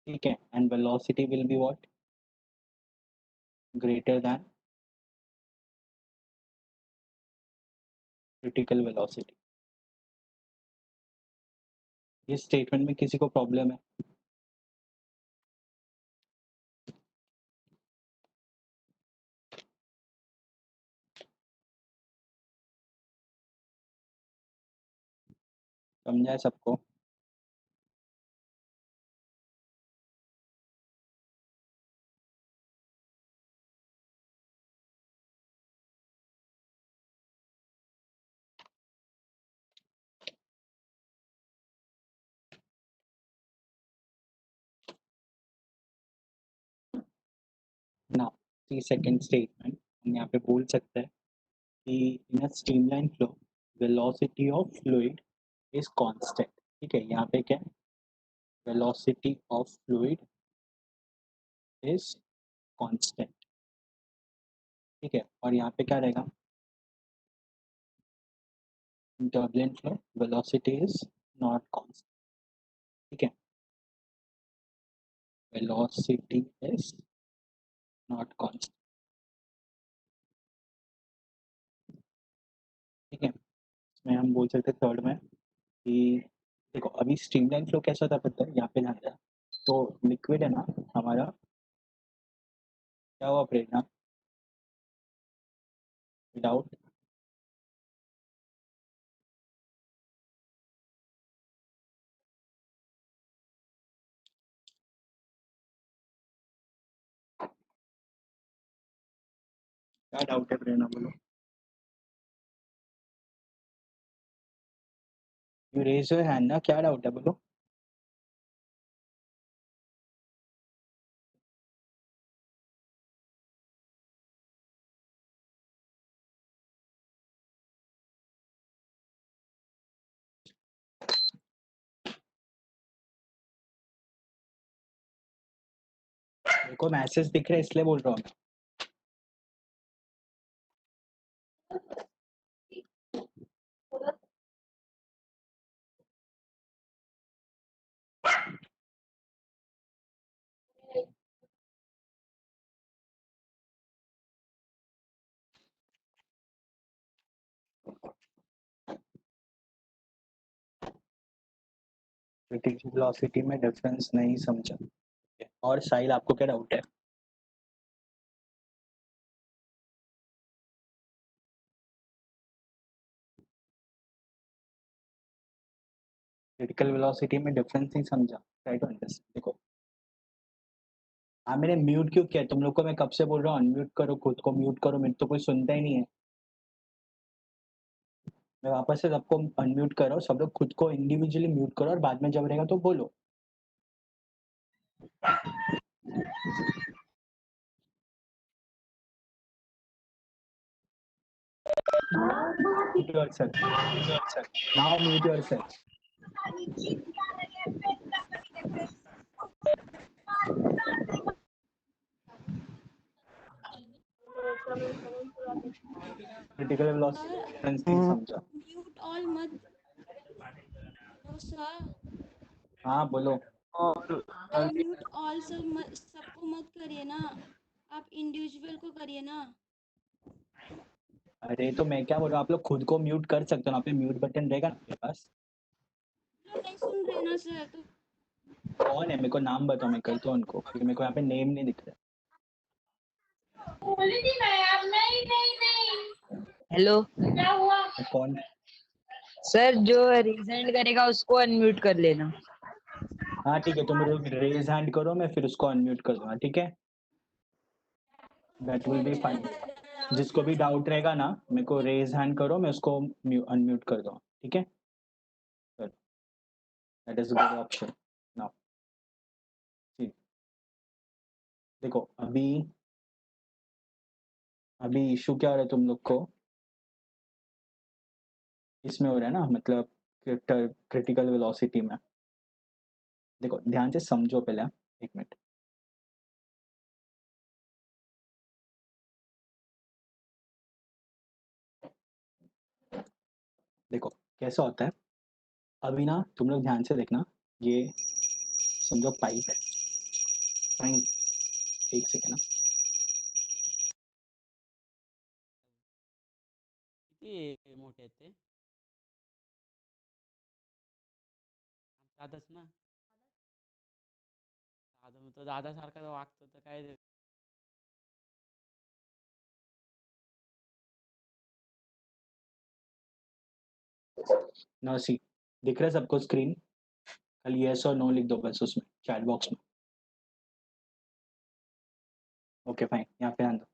ठीक है, and velocity will be what, greater than critical velocity. ये स्टेटमेंट में किसी को प्रॉब्लम है? समझा है सबको? ना सी सेकंड स्टेटमेंट हम यहाँ पे बोल सकते हैं कि in a streamline flow velocity of fluid is constant. ठीक है, यहाँ पे क्या है, velocity of fluid is constant. ठीक है, और यहाँ पे क्या रहेगा, turbulent flow velocity is not constant. ठीक है, वेलोसिटी इज नॉट कांस्टेंट। ठीक है, इसमें हम बोल सकते हैं थर्ड में कि देखो अभी स्ट्रीमलाइन फ्लो कैसा था पता है, यहाँ पे ध्यान देना। तो लिक्विड है ना हमारा, क्या हुआ प्रेरणा, विदाउट क्या डाउट है प्रेरणा, बोलो। यू रेज योर हैंड ना, क्या डाउट है बोलो। मेरे को मैसेज दिख रहा है इसलिए बोल रहा हूँ। क्रिटिकल वेलोसिटी में डिफरेंस नहीं समझा। और साहिल आपको क्या डाउट है? क्रिटिकल वेलोसिटी में डिफरेंस नहीं समझा, ट्राई टू अंडरस्टैंड। देखो हाँ, मैंने म्यूट क्यों किया, तुम लोग को मैं कब से बोल रहा हूँ अनम्यूट करो, खुद को म्यूट करो, मेरे तो कोई सुनता ही नहीं है। मैं वापस से सबको अनम्यूट करो, सब लोग खुद को इंडिविजुअली म्यूट करो और बाद में जब रहेगा तो बोलो। Mute yourself, now mute yourself. Critical velocity में डिफरेंस नहीं समझा। म्यूट ऑल मत करो सर। हाँ बोलो। अनम्यूट ऑल सबको मत करिए ना, आप इंडिविजुअल को करिए ना। अरे तो मैं क्या बोल रहा हूँ, आप लोग खुद को म्यूट कर सकते हो ना, पे म्यूट बटन रहेगा ना आपके पास। लोग नहीं सुन रहे ना सर, तो कौन है, मेरे को नाम बताओ, मैं करता हूँ उनको, क्योंकि मेरे को यहाँ पे नेम नहीं दिख रहा। हेलो कौन? सर, जो रीसेंड करेगा उसको अनम्यूट कर लेना। हाँ ठीक है, तुम रेज हैंड करो, मैं फिर उसको अनम्यूट कर दूंगा, ठीक है, दैट विल बी फाइन। जिसको भी डाउट रहेगा ना, मेरे को रेज हैंड करो, मैं उसको अनम्यूट कर दूंगा, ठीक है, that is good option. Now ठीक, देखो अभी अभी इशू क्या हो रहा है तुम लोग को, इसमें हो रहा है ना, मतलब क्रिटिकल वेलोसिटी में। देखो ध्यान से समझो पहले, एक मिनट। देखो कैसा होता है, अभी ना तुम लोग ध्यान से देखना, ये समझो पाइप है, फाइन, एक सेकेंड ना. किती मोठे आहेत ते? दादाच ना. दादा तो दादासारखा वागतो तर काय ना सी, दिख रहा है सबको स्क्रीन? खाली यस और नो लिख दो बस उसमें चैट बॉक्स में. ओके फाइन, यहाँ पे ध्यान दो.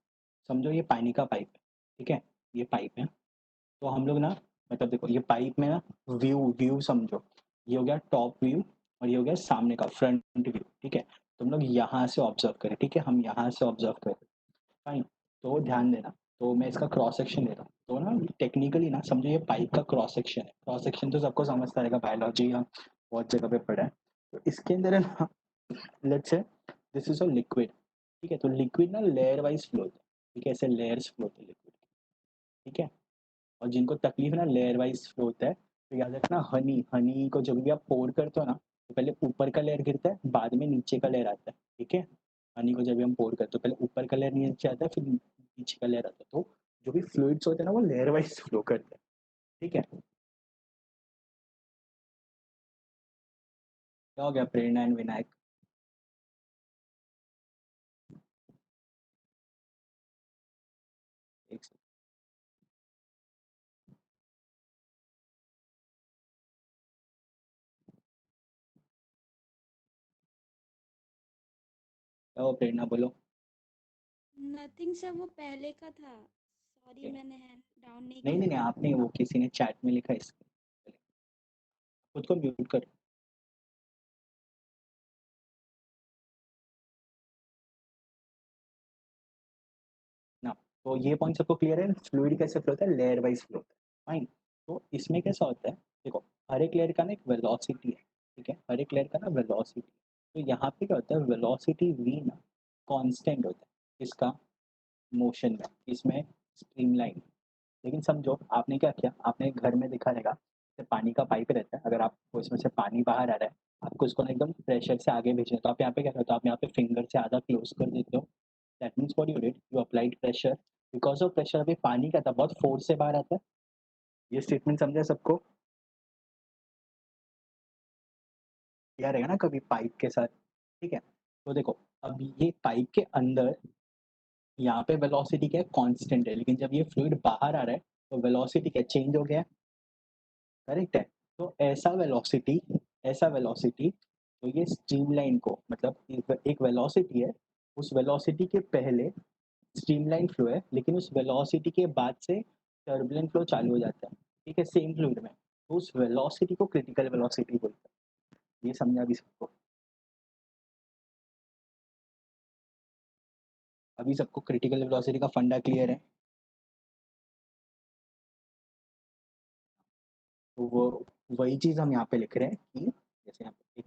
समझो ये पानी का पाइप है, ठीक है, ये पाइप है. तो हम लोग ना, मतलब देखो ये पाइप में ना व्यू व्यू समझो, ये हो गया टॉप व्यू और ये हो गया सामने का फ्रंट व्यू, ठीक है. तुम लोग यहाँ से ऑब्जर्व करें, ठीक है, हम यहाँ से ऑब्जर्व करें. फाइन. तो ध्यान देना, तो मैं इसका क्रॉस सेक्शन ले रहा हूँ. तो ना टेक्निकली ना समझो ये पाइप का क्रॉस सेक्शन है. क्रॉस सेक्शन तो सबको समझता रहेगा, बायोलॉजी या बहुत जगह पे पढ़ा है. तो इसके अंदर है ना, let's say this is a liquid, ठीक है. तो लिक्विड ना लेयर वाइज फ्लो होता है, ठीक है, ऐसे लेयर्स फ्लो होते हैं लिक्विड, ठीक है. और जिनको तकलीफ है ना लेयर वाइज फ्लो होता है, तो याद रखना हनी हनी को जब भी आप पोर करते हो ना, तो पहले ऊपर का लेयर गिरता है, बाद में नीचे का लेयर आता है, ठीक है. हनी को जब भी हम पोर करते हो पहले ऊपर का लेयर नीचे आता है, फिर नीचे का लेयर आता है. तो जो भी फ्लूइड्स होते हैं ना वो लेयर वाइज फ्लो करते हैं, ठीक है. क्या हो गया प्रेरणा एंड विनायक? एक second. क्या हो प्रेरणा, बोलो. नथिंग सर, वो पहले का था. Sorry, Okay. मैंने हैंड डाउन नहीं नहीं किया नहीं नहीं, था. आपने वो किसी ने चैट में लिखा है इसके, खुद को म्यूट कर ना. तो ये पॉइंट सबको क्लियर है, फ्लूइड कैसे फ्लो होता है, लेयर वाइज फ्लो होता है. फाइन. तो इसमें कैसा होता है, देखो हर एक लेयर का ना एक वेलोसिटी है, ठीक है, हर एक लेयर का ना वेलोसिटी. तो यहाँ पे क्या होता है, वेलोसिटी वी ना कांस्टेंट होता है इसका मोशन में, इसमें स्ट्रीमलाइन. लेकिन समझो आपने क्या किया, आपने घर में देखा रहेगा जैसे पानी का पाइप रहता है, अगर आपको इसमें से पानी बाहर आ रहा है, आपको इसको ना एकदम प्रेशर से आगे भेजना है, तो आप यहाँ पे क्या करते हो, आप यहाँ पे फिंगर से आधा क्लोज कर देते हो. That means what you did, you applied pressure. Because of pressure अभी पानी क्या था, बहुत फोर्स से बाहर आता है. ये स्टेटमेंट समझे सबको? किया रहेगा ना कभी पाइप के साथ, ठीक है. तो देखो अब ये पाइप के अंदर यहाँ पे वेलोसिटी क्या है, कांस्टेंट है, लेकिन जब ये फ्लूइड बाहर आ रहा है तो वेलोसिटी क्या चेंज हो गया है, करेक्ट है. तो ऐसा वेलोसिटी तो ये स्ट्रीमलाइन को, मतलब एक वेलोसिटी है, उस वेलोसिटी के पहले स्ट्रीमलाइन फ्लो है, लेकिन उस वेलोसिटी के बाद से टर्बुलेंट फ्लो चालू हो जाता है, ठीक है, सेम फ्लूइड में. तो उस वेलोसिटी को क्रिटिकल वेलोसिटी बोलते हैं. ये समझा भी सबको? अभी सबको क्रिटिकल वेलोसिटी का फंडा क्लियर है? तो वो वही चीज़ हम यहाँ पे लिख रहे हैं कि जैसे यहाँ पे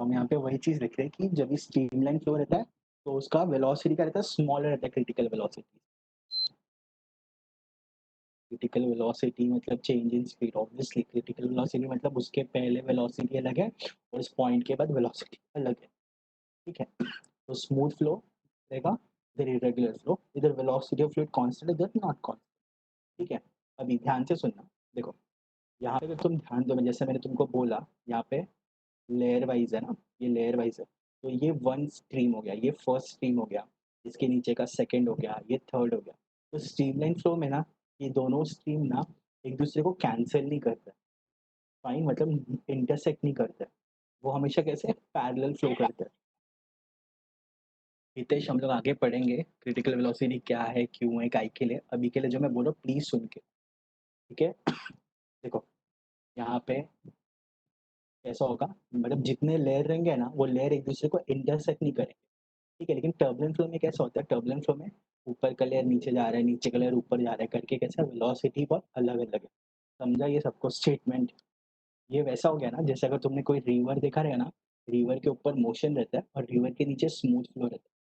हम यहाँ पे वही चीज़ लिख रहे हैं कि जब ये स्ट्रीमलाइन फ्लो रहता है तो उसका वेलोसिटी क्या रहता है, स्मॉलर रहता है क्रिटिकल वेलोसिटी. क्रिटिकल वेलोसिटी मतलब change in speed, obviously critical velocity मतलब उसके पहले वेलोसिटी अलग है और इस पॉइंट के बाद वेलोसिटी अलग है, ठीक है. तो स्मूथ फ्लो रहेगा, इधर इरेगुलर फ्लो, इधर वेलोसिटी ऑफ फ्लूइड कांस्टेंट, इधर नॉट कांस्टेंट, ठीक है. अभी ध्यान से सुनना, देखो यहाँ पे अगर तुम ध्यान दो, जैसे मैंने तुमको बोला यहाँ पे लेयर वाइज है ना, ये लेयर वाइज है. तो ये वन स्ट्रीम हो गया, ये फर्स्ट स्ट्रीम हो गया, इसके नीचे का सेकंड हो गया, ये थर्ड हो गया. तो स्ट्रीमलाइन फ्लो में ना ये दोनों स्ट्रीम ना एक दूसरे को कैंसिल नहीं करते, फाइन, मतलब इंटरसेक्ट नहीं करते, वो हमेशा कैसे पैरेलल फ्लो करते हैं. हितेश हम लोग आगे पढ़ेंगे क्रिटिकल वेलोसिटी क्या है, क्यों है, काहे के लिए. अभी के लिए जो मैं बोल रहा हूँ प्लीज सुन के, ठीक है. देखो यहाँ पे कैसा होगा, मतलब जितने लेयर रहेंगे ना वो लेयर एक दूसरे को इंटरसेक्ट नहीं करेंगे, ठीक है. लेकिन टर्बुलेंट फ्लो में कैसा होता है, टर्बुलेंट फ्लो में ऊपर का लेयर नीचे जा रहा है, नीचे का लेयर ऊपर जा रहा है करके कैसा वेलोसिटी बहुत अलग अलग है. समझा ये सबको स्टेटमेंट? ये वैसा हो गया ना जैसे अगर तुमने कोई रिवर देखा रहेगा ना, रिवर के ऊपर मोशन रहता है और रिवर के नीचे स्मूथ फ्लो रहता है,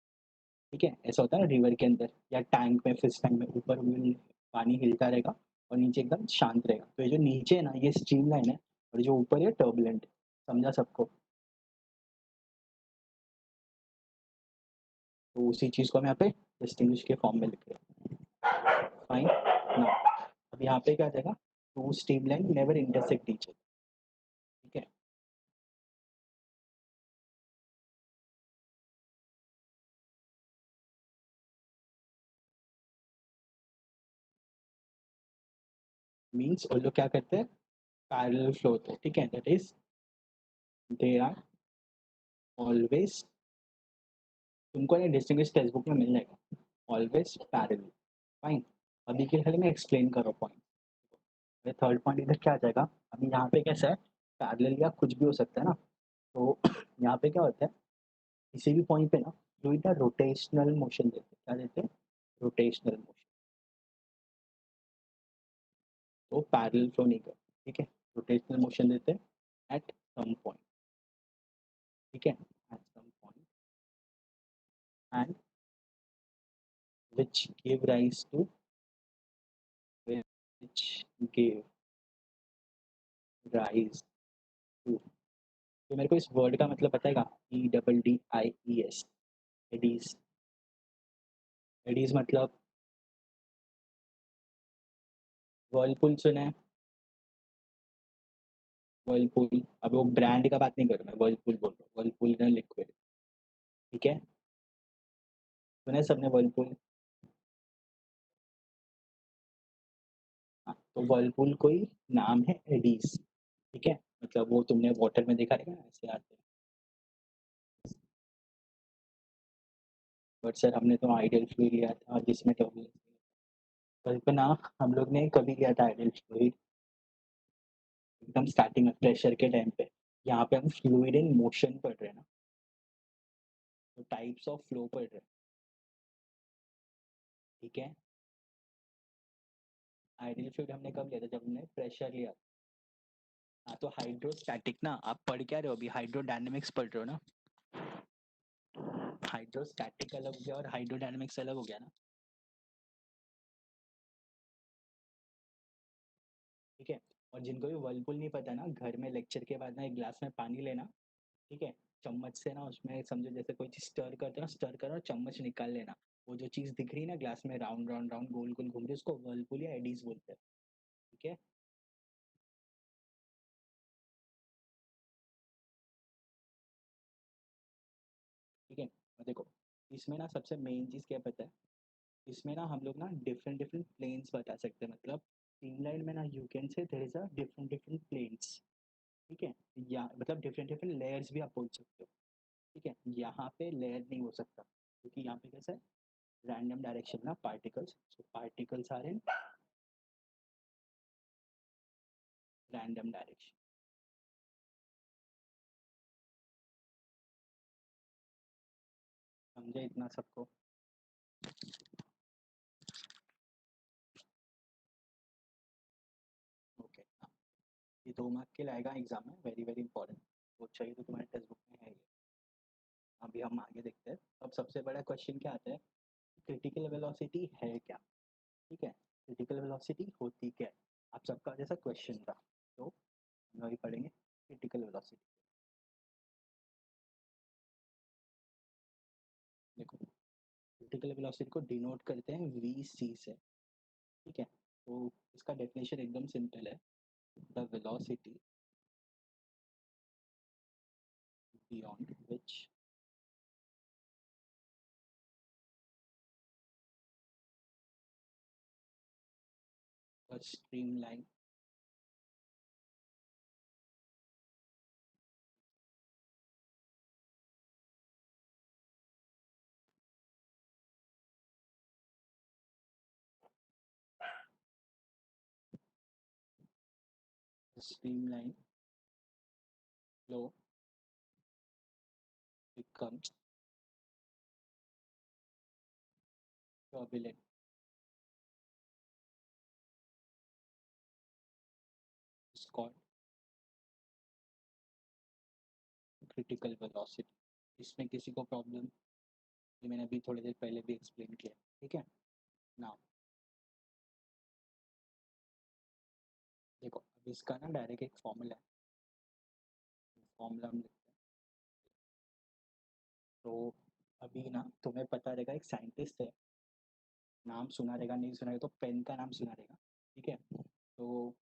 ठीक है. ऐसा होता है ना रिवर के अंदर या टैंक में, फिश टैंक में ऊपर पानी हिलता रहेगा और नीचे एकदम शांत रहेगा। तो ये जो नीचे है ना ये स्ट्रीमलाइन है और जो ऊपर है टर्बुलेंट। समझा सबको? तो उसी चीज़ को हम यहाँ पे डिस्टिंग्विश के फॉर्म में लिख रहे हैं। फाइन ना, अब यहाँ पे क्या आ जाएगा, two streamline never intersect each other. ठीक है, मीन्स वो लोग क्या करते हैं, पैरेलल फ्लो होते हैं। ठीक है, that is they are always, तुमको ये डिस्टिंग्विश टेक्स्ट बुक में मिल जाएगा, ऑलवेज पैरेलल। फाइन, अभी के लिए मैं एक्सप्लेन कर रहा हूँ पॉइंट। थर्ड पॉइंट इधर क्या आ जाएगा, अभी यहाँ पे कैसा है, पैरेलल या कुछ भी हो सकता है ना। तो यहाँ पे क्या होता है, किसी भी पॉइंट पे ना फ्लूइड ना रोटेशनल मोशन देते हैं। क्या देते हैं? Rotational motion. तो पैरेलल फ्लो नहीं करते। ठीक है, रोटेशनल मोशन देते हैं एट सम पॉइंट। ठीक है, at some point and which give rise to, which give rise to, तो मेरे को इस वर्ड का मतलब पता है, EDDIES, एडीज। एडीज मतलब वर्लपूल सुना है? वर्लपूल, अब वो ब्रांड का बात नहीं कर रहा मैं, वर्लपूल बोल रहा हूँ, वर्लपूल का लिक्विड। ठीक है, सुना है सबने वर्लपूल? हाँ, तो वर्लपूल कोई नाम है एडीज। ठीक है, मतलब वो तुमने वाटर में देखा है ना, ऐसे आते हैं। बट सर हमने तो आइडियल फ्लूइड लिया था जिसमें टर्बुलेंस, कल्पना हम लोग ने कभी लिया था आइडियल फ्लूइड? एकदम स्टार्टिंग में प्रेशर के टाइम पे। यहाँ पे हम फ्लूइड इन मोशन पढ़ रहे हैं ना, तो टाइप्स ऑफ फ्लो पढ़ रहे हैं। ठीक है, आइडियल फ्लूइड हमने कब लिया था, जब हमने प्रेशर लिया था। हाँ, तो हाइड्रोस्टैटिक ना आप पढ़ क्या रहे हो अभी, हाइड्रोडायनेमिक्स पढ़ रहे हो ना। हाइड्रोस्टैटिक अलग हो गया और हाइड्रोडायनेमिक्स अलग हो गया ना। ठीक है, और जिनको भी वर्लपूल नहीं पता ना, घर में लेक्चर के बाद ना एक गिलास में पानी लेना। ठीक है, चम्मच से ना उसमें समझो जैसे कोई चीज स्टर करते हो, स्टर करो और चम्मच निकाल लेना। वो जो चीज दिख रही है ना ग्लास में, राउंड राउंड राउंड गोल गोल घूम रही है, उसको वर्लपूल या एडीज बोलते हैं। ठीक है, ठीक है, और देखो इसमें ना सबसे मेन चीज क्या पता है, इसमें ना हम लोग ना डिफरेंट डिफरेंट प्लेन्स बता सकते हैं। मतलब स्ट्रीमलाइन में ना you can say there is a different different planes. ठीक है, या मतलब डिफरेंट डिफरेंट लेयर्स भी आप बोल सकते हो। ठीक है, यहाँ पे लेयर नहीं हो सकता क्योंकि यहाँ पे कैसा है, रैंडम डायरेक्शन ना particles, so particles are in random direction. समझे इतना सबको? ओके, ये 2 मार्क के लाएगा एग्जाम में, वेरी वेरी इंपॉर्टेंट। वो चाहिए तो तुम्हारे टेक्स्ट बुक में है ये। अभी हम आगे देखते हैं। अब सबसे बड़ा क्वेश्चन क्या आता है, क्रिटिकल वेलोसिटी है क्या? ठीक है, क्रिटिकल वेलोसिटी होती क्या है, आप सबका जैसा क्वेश्चन था, तो हम वही पढ़ेंगे क्रिटिकल वेलोसिटी। देखो, क्रिटिकल वेलोसिटी को डिनोट करते हैं VC से। ठीक है, तो इसका डेफिनेशन एकदम सिंपल है, the velocity beyond which a streamline streamline flow becomes turbulent. It's called critical velocity. इसमें किसी को प्रॉब्लम, ये मैंने अभी थोड़ी देर पहले भी एक्सप्लेन किया। ठीक है, नाउ इसका ना डायरेक्ट एक फॉर्मूला है, फॉर्मूला हम लिखते हैं। तो अभी ना तुम्हें पता रहेगा, एक साइंटिस्ट है, नाम सुना रहेगा, नहीं सुना रहेगा तो पेन का नाम सुना रहेगा, ठीक है। तो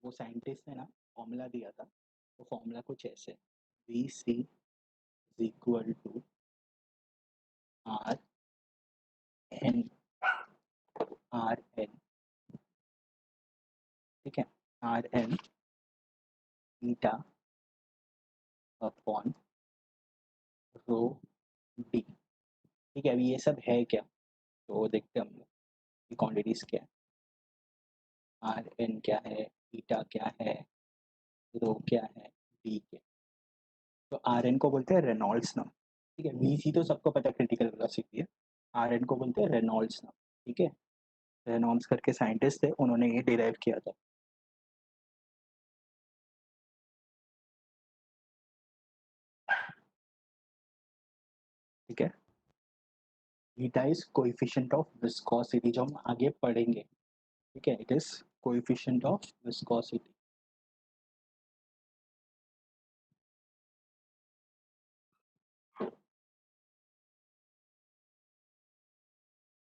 वो साइंटिस्ट ने ना फॉर्मूला दिया था, तो फॉर्मूला कुछ ऐसे, V C is equal to R N, R N, ठीक है, R N eta upon rho D, ठीक है। अभी ये सब है क्या, तो देखते हैं हम लोग कि क्वांटिटीज क्या है, आर एन क्या है, ईटा क्या है, रो क्या है, डी क्या है। तो आर एन को बोलते हैं रेनॉल्ड्स नंबर, ठीक है। वी सी तो सबको पता है क्रिटिकल वेलोसिटी है, आर एन को बोलते हैं रेनॉल्ड्स नंबर, ठीक है। रेनॉल्ड्स करके साइंटिस्ट थे, उन्होंने ये डिराइव किया था। ठीक है, eta is coefficient of viscosity, जो हम आगे पढ़ेंगे, ठीक है। It is coefficient of viscosity.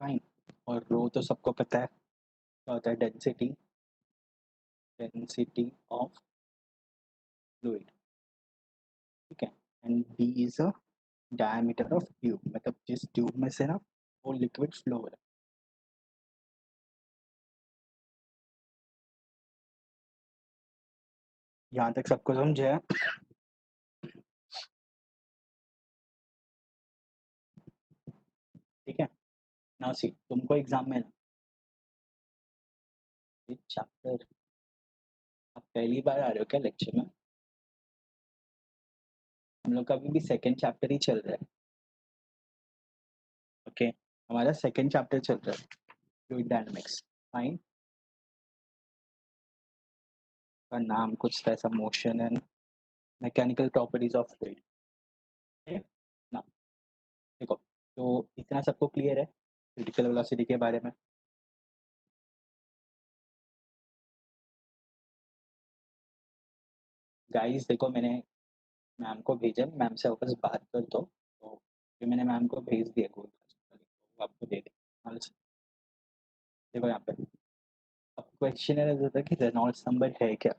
Fine. और रो तो सबको पता है क्या होता है, डेंसिटी, डेंसिटी ऑफ फ्लूइड, ठीक है। And D is a diameter of tube, मतलब जिस ट्यूब में से ना वो लिक्विड फ्लो हो रहा है। यहाँ तक सबको समझ है? ठीक है। नाउ सी, तुमको एग्जाम में ना चैप्टर, आप पहली बार आ रहे हो क्या लेक्चर में? हम लोग का अभी भी सेकंड चैप्टर ही चल रहा है, ओके। हमारा सेकंड चैप्टर चल रहा है, फ्लूइड डायनामिक्स, फाइन। का नाम कुछ था ऐसा, motion and mechanical properties of fluid, ना। देखो, तो इतना सबको क्लियर है क्रिटिकल वेलोसिटी के बारे में? गाइस देखो, मैंने मैम को भेजा, मैम से वापस बात कर दो, तो फिर मैंने मैम को भेज दिया गूगल क्लास, वो आपको दे दे। देखो यहाँ पे अब क्वेश्चन है था कि रेनॉल्ड्स नंबर है क्या।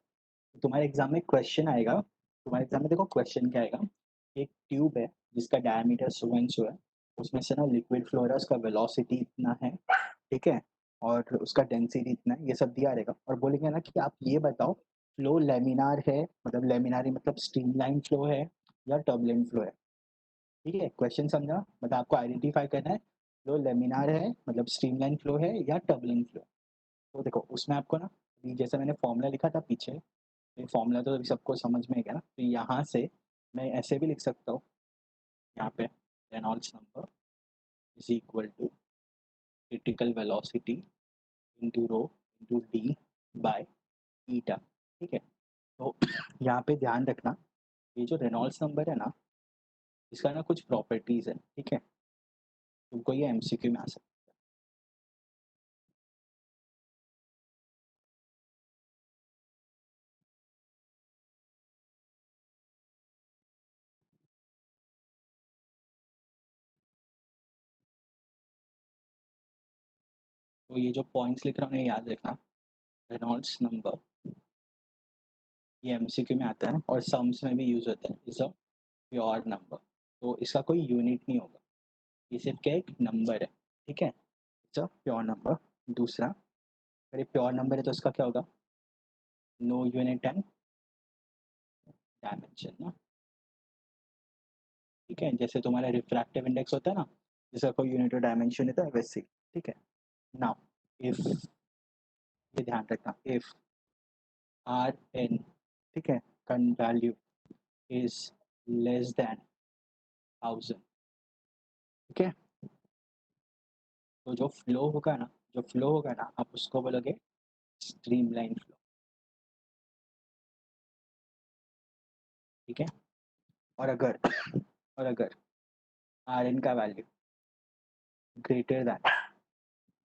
तुम्हारे एग्जाम में क्वेश्चन आएगा, तुम्हारे एग्जाम में देखो क्वेश्चन क्या आएगा, एक ट्यूब है जिसका डायमीटर सो एंड सो है, उसमें से ना लिक्विड फ्लो हो रहा है, उसका वेलोसिटी इतना है, ठीक है, और उसका डेंसिटी इतना है, ये सब दिया रहेगा। और बोलेंगे ना कि आप ये बताओ फ्लो लेमिनार है, मतलब लेमिनारी मतलब स्ट्रीमलाइन फ्लो है या टर्बुलेंट फ्लो है, ठीक है। क्वेश्चन समझा, मतलब आपको आइडेंटिफाई करना है फ्लो लेमिनार है मतलब स्ट्रीमलाइन फ्लो है या टर्बुलेंट फ्लो। तो देखो उसमें आपको ना, अभी जैसे मैंने फॉर्मूला लिखा था पीछे, ये फॉर्मूला तो अभी सबको समझ में गया ना, तो यहाँ से मैं ऐसे भी लिख सकता हूँ, यहाँ पे Reynolds number is equal to critical velocity into rho into D by eta, ठीक है। तो यहाँ पे ध्यान रखना, ये जो रेनॉल्ड्स नंबर है ना, इसका ना कुछ प्रॉपर्टीज है, ठीक है। तुमको ये एमसीक्यू में आ सकता है। तो ये जो पॉइंट्स लिख रहा हूँ ये याद रखना, रेनॉल्ड्स नंबर ये एमसीक्यू में आता है और सम्स में भी यूज होता है, इज अ प्योर नंबर, तो इसका कोई यूनिट नहीं होगा, ये सिर्फ क्या एक नंबर है, ठीक है। It's a pure number. दूसरा, अगर ये प्योर नंबर है तो इसका क्या होगा, नो यूनिट एंड डायमेंशन ना, ठीक है। जैसे तुम्हारा रिफ्रैक्टिव इंडेक्स होता है ना, जिसका कोई यूनिट और डायमेंशन होता है वैसे ही, ठीक है। नाउ इफ, ये ध्यान रखना, इफ आर एन, ठीक है, कन वैल्यू इज लेस देन 1000, ठीक है, तो जो फ्लो होगा ना, जो फ्लो होगा ना, आप उसको बोलोगे स्ट्रीमलाइन फ्लो, ठीक है। और अगर और अगर आर एन का वैल्यू ग्रेटर दैन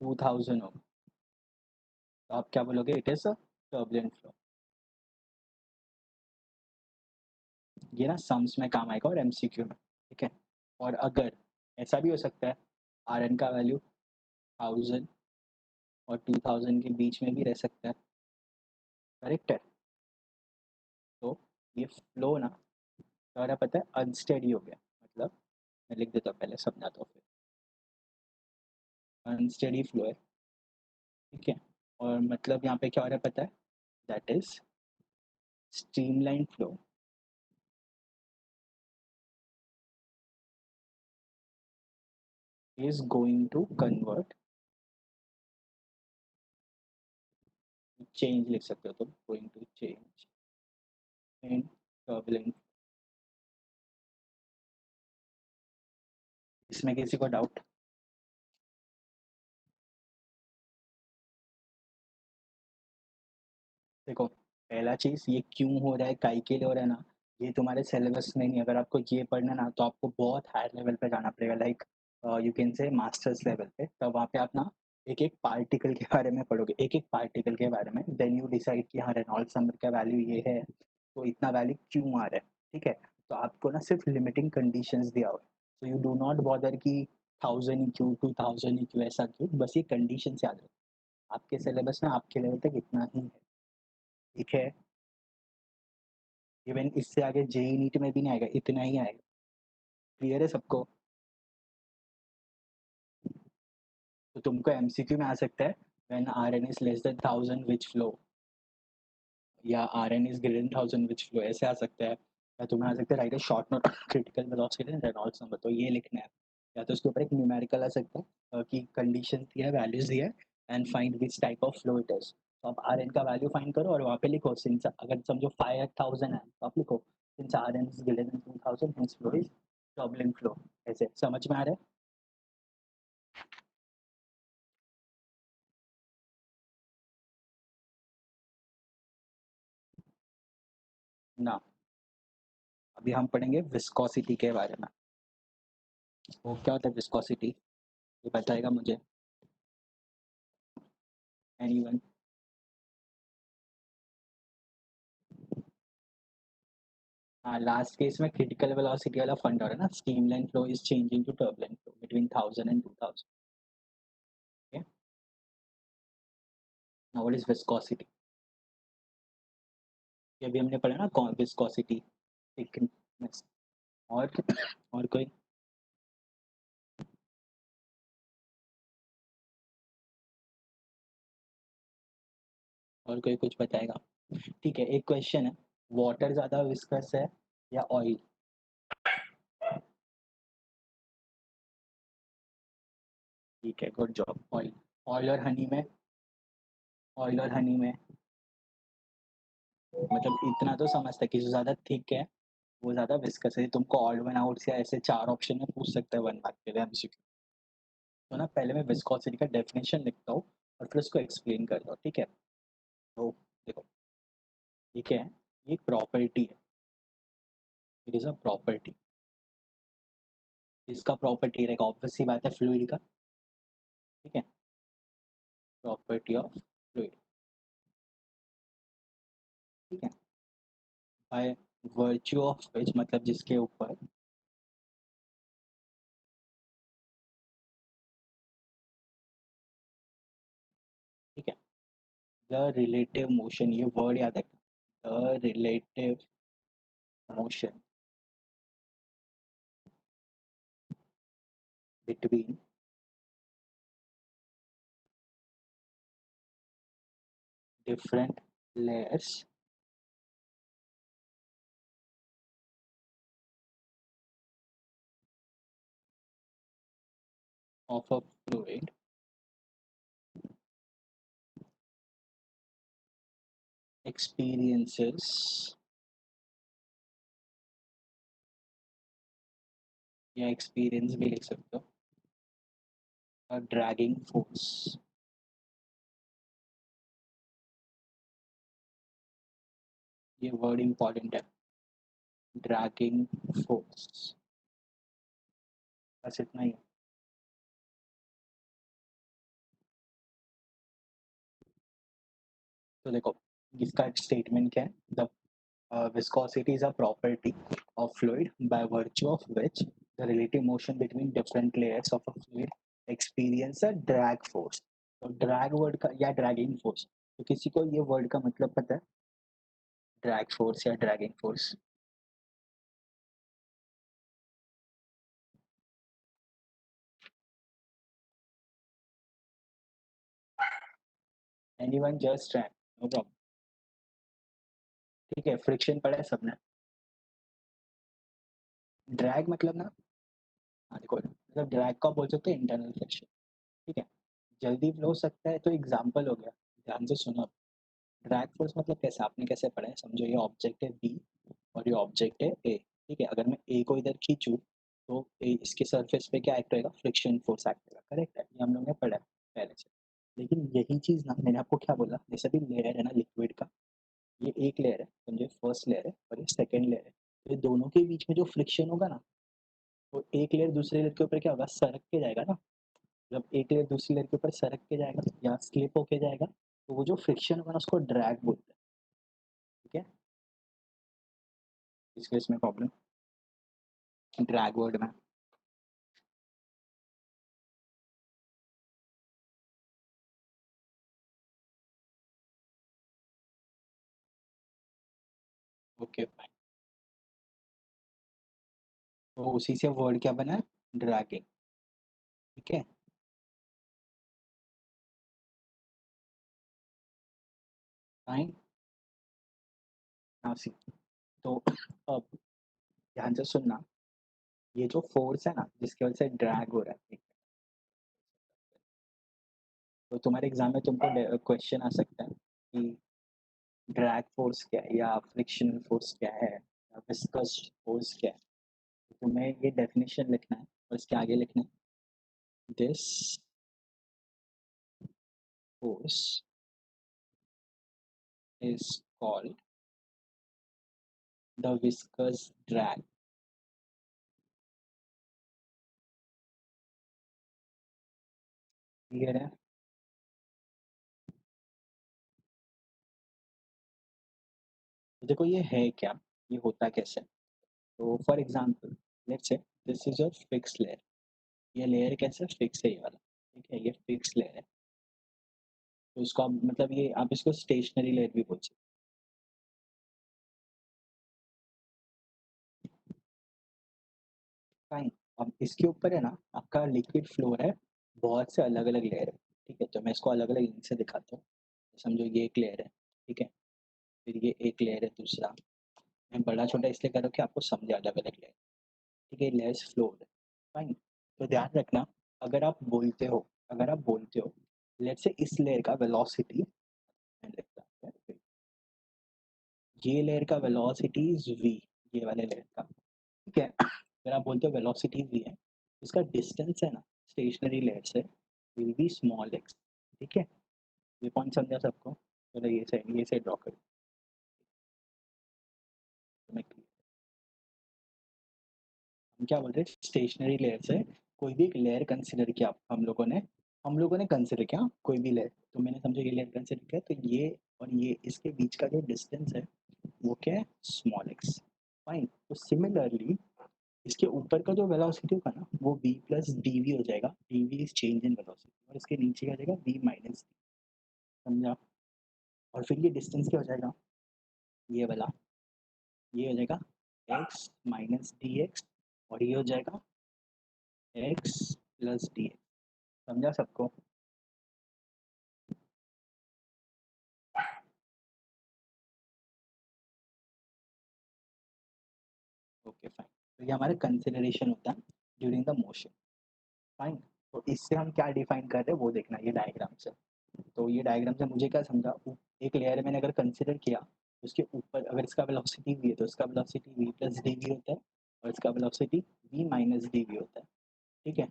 2000 हो, तो आप क्या बोलोगे, it is a turbulent flow, ये ना सम्स में काम आएगा और एमसीक्यू में, ठीक है। और अगर ऐसा भी हो सकता है आर एन का वैल्यू 1000 और 2000 के बीच में भी रह सकता है, करेक्ट है। तो ये फ्लो ना तुम्हारा पता है अनस्टेडी हो गया, मतलब मैं लिख देता हूँ पहले समझाता हूँ फिर। अनस्टेडी फ्लो है, ठीक है। और मतलब यहाँ पे क्या हो रहा है पता है, that is streamline flow is going to convert, change लिख सकते हो तुम, going to change in turbulent। इसमें किसी को डाउट? देखो पहला चीज ये क्यों हो रहा है, काई के लिए हो रहा है ना, ये तुम्हारे सिलेबस में नहीं। अगर आपको ये पढ़ना ना तो आपको बहुत हायर लेवल पे जाना पड़ेगा, लाइक यू कैन से मास्टर्स लेवल पे। तब वहाँ पे आप ना एक एक पार्टिकल के बारे में पढ़ोगे, एक एक पार्टिकल के बारे में, देन यू डिसाइड कि हाँ रेनॉल्ड्स नंबर का वैल्यू ये है तो इतना वैल्यू क्यों आ रहा है, ठीक है। तो आपको ना सिर्फ लिमिटिंग कंडीशंस दिया हुआ है, so you do not bother कि 1000 EQ 2000 EQ ऐसा क्यों, बस ये कंडीशन याद रखो। आपके सिलेबस में आपके लेवल तक इतना ही है, ठीक है। इवन इससे आगे जेई नीट में भी नहीं आएगा, इतना ही आएगा। क्लियर है सबको? तो तुमको एमसीक्यू में आ सकता है when RN is less than 1000 which flow, या RN is greater than 1000 which flow, ऐसे आ सकता है। या तुम्हें आ सकता है write a short note critical velocity and Reynolds number, तो ये लिखना है। या तो उसके ऊपर एक न्यूमेरिकल आ सकता है कि कंडीशन दिया है, वैल्यूज दिया है, and find which type of flow it is. तो आप आरएन का वैल्यू फाइंड करो और वहाँ पे लिखो, सिंस अगर समझो 5000 है तो आप लिखो since RN is greater than 2000 hence flow is turbulent flow. ऐसे समझ में आ रहा है? ना अभी हम पढ़ेंगे विस्कोसिटी के बारे में। वो क्या होता है विस्कोसिटी, ये बताएगा मुझे एनीवन? हाँ लास्ट केस में क्रिटिकल वेलोसिटी वाला फंड हो रहा है ना, streamline flow is changing to turbulent flow between 1000 and 2000। Okay, now what is viscosity? ये भी हमने पढ़ा ना कौन विस्कोसिटी, थिकनेस। और और कोई? और कोई कुछ बताएगा? ठीक है, एक क्वेश्चन है, वाटर ज्यादा विस्कस है या ऑयल? ठीक है, गुड जॉब, ऑयल। ऑयल और हनी में, ऑयल और हनी में मतलब इतना तो समझता है कि जो ज्यादा थिक है वो ज़्यादा विस्कस है। तुमको ऑड वन आउट्स या ऐसे 4 ऑप्शन में पूछ सकता है 1 मार्क के लिए एमसीक्यू। तो ना पहले मैं विस्कोसिटी का डेफिनेशन लिखता हूँ और फिर उसको एक्सप्लेन करता हूँ, ठीक है। तो देखो ये क्या है, ये एक प्रॉपर्टी है, इट इज़ अ प्रॉपर्टी। इसका प्रॉपर्टी है, ऑब्वियस सी बात है फ्लूइड का, ठीक है। प्रॉपर्टी ऑफ फ्लूइड, ठीक है। बाय वर्च्यू ऑफ विच मतलब जिसके ऊपर ठीक है द रिलेटिव मोशन, ये वर्ड याद रखना, the relative motion between different layers of a fluid experiences या एक्सपीरियंस भी लिख सकते हो, a dragging force। ये वर्ड इंपॉर्टेंट है, ड्रैगिंग फोर्स। बस इतना ही है। तो देखो इसका स्टेटमेंट क्या है, the viscosity is a property of fluid by virtue of which the relative motion between different layers of a fluid experience a drag force. तो drag word का या dragging force, तो किसी को ये word का मतलब पता है? drag force या dragging force? Anyone just try? No problem. ठीक है, फ्रिक्शन पढ़ा है सबने? ड्रैग मतलब ना, हाँ देखो, मतलब ड्रैग का बोल सकते हैं इंटरनल फ्रिक्शन, ठीक है, जल्दी फ्लो हो सकता है, तो एग्जांपल हो गया, ध्यान से सुनो। ड्रैग फोर्स मतलब कैसे, आपने कैसे पढ़ा है, समझो ये ऑब्जेक्ट है बी और ये ऑब्जेक्ट है ए, ठीक है, अगर मैं ए को इधर खींचूँ तो इसके सरफेस पे क्या एक्ट होगा, फ्रिक्शन फोर्स एक्ट होगा, करेक्ट है, ये हम लोग ने पढ़ा है पहले से। लेकिन यही चीज़ ना, मैंने आपको क्या बोला, जैसे भी लेयर है ना लिक्विड का, ये एक लेयर है, समझे फर्स्ट लेयर है और ये सेकेंड लेयर है, तो ये दोनों के बीच में जो फ्रिक्शन होगा ना, तो एक लेयर दूसरे लेयर के ऊपर क्या होगा, सरक के जाएगा ना, जब एक लेयर दूसरी लेयर के ऊपर सरक के जाएगा या स्लिप होके जाएगा, तो वो जो फ्रिक्शन होगा ना उसको ड्रैग बोलते हैं, ठीक है, इस केस में प्रॉब्लम ड्रैग वर्ड में। ओके फाइन, तो उसी से वर्ड क्या बना है, ड्रैगिंग, ठीक है। फाइन, नाउ सी, तो अब ध्यान से सुनना, ये जो फोर्स है ना जिसकी वजह से ड्रैग हो रहा है, तो तुम्हारे एग्जाम में तुमको क्वेश्चन आ सकता है कि ड्रैग फोर्स क्या है या फ्रिक्शनल फोर्स क्या है या विस्कस फोर्स क्या है, तो तुम्हें ये डेफिनेशन लिखना है और इसके आगे लिखना है this force is called the viscous drag. Clear है? तो देखो ये है क्या, ये होता कैसे, तो for example let's say this is your fix layer, ये लेयर कैसे फिक्स है ये वाला, ठीक है, ये फिक्स लेयर है, तो इसको आप मतलब ये आप इसको स्टेशनरी लेयर भी बोल सकते हैं। फाइन, अब इसके ऊपर है ना आपका लिक्विड फ्लोर है, बहुत से अलग अलग लेयर है, ठीक है, तो मैं इसको अलग अलग इनसे दिखाता हूँ, समझो ये एक लेयर है, ठीक है, फिर ये एक लेयर है दूसरा, मैं बड़ा छोटा इसलिए कर रहा हूँ कि आपको समझे अलग अलग लेयर, ठीक है, लेयर्स फ्लोर है। फाइन, तो ध्यान रखना, अगर आप बोलते हो, अगर आप बोलते हो लेट्स से इस लेयर का वेलोसिटी, ये लेयर का वेलोसिटी इज v, ये वाले लेयर का, ठीक है, अगर आप बोलते हो वेलोसिटी v है, इसका डिस्टेंस है ना स्टेशनरी लेयर से विल बी स्मॉल x, ठीक है, ये पॉइंट समझा सबको, चलो ये से ड्रॉ करो, तो मैं हम क्या बोल रहे हैं, स्टेशनरी लेयर से कोई भी एक लेयर कंसिडर किया हम लोगों ने कंसिडर किया कोई भी लेयर, तो मैंने समझो ये लेयर कंसिडर किया, तो ये और ये इसके बीच का जो डिस्टेंस है वो क्या है, स्मॉल एक्स। फाइन, तो सिमिलरली इसके ऊपर का जो वेलोसिटी होगा ना वो v प्लस डी वी हो जाएगा, D V is change in velocity, और इसके नीचे का हो जाएगा v माइनस, समझा, और फिर ये डिस्टेंस क्या हो जाएगा, ये वाला, ये हो जाएगा x माइनस डी एक्स, और ये हो जाएगा x प्लस डी एक्स, समझा सबको? ओके फाइन, तो ये हमारा कंसिडरेशन होता है ड्यूरिंग द मोशन। फाइन, तो इससे हम क्या डिफाइन कर रहे हैं वो देखना, ये डायग्राम से, तो ये डायग्राम से मुझे क्या समझा, एक लेयर मैंने अगर कंसिडर किया, उसके ऊपर अगर इसका वेलोसिटी v है तो इसका velocity v plus D V होता है, और इसका velocity v minus D V होता है, ठीक है।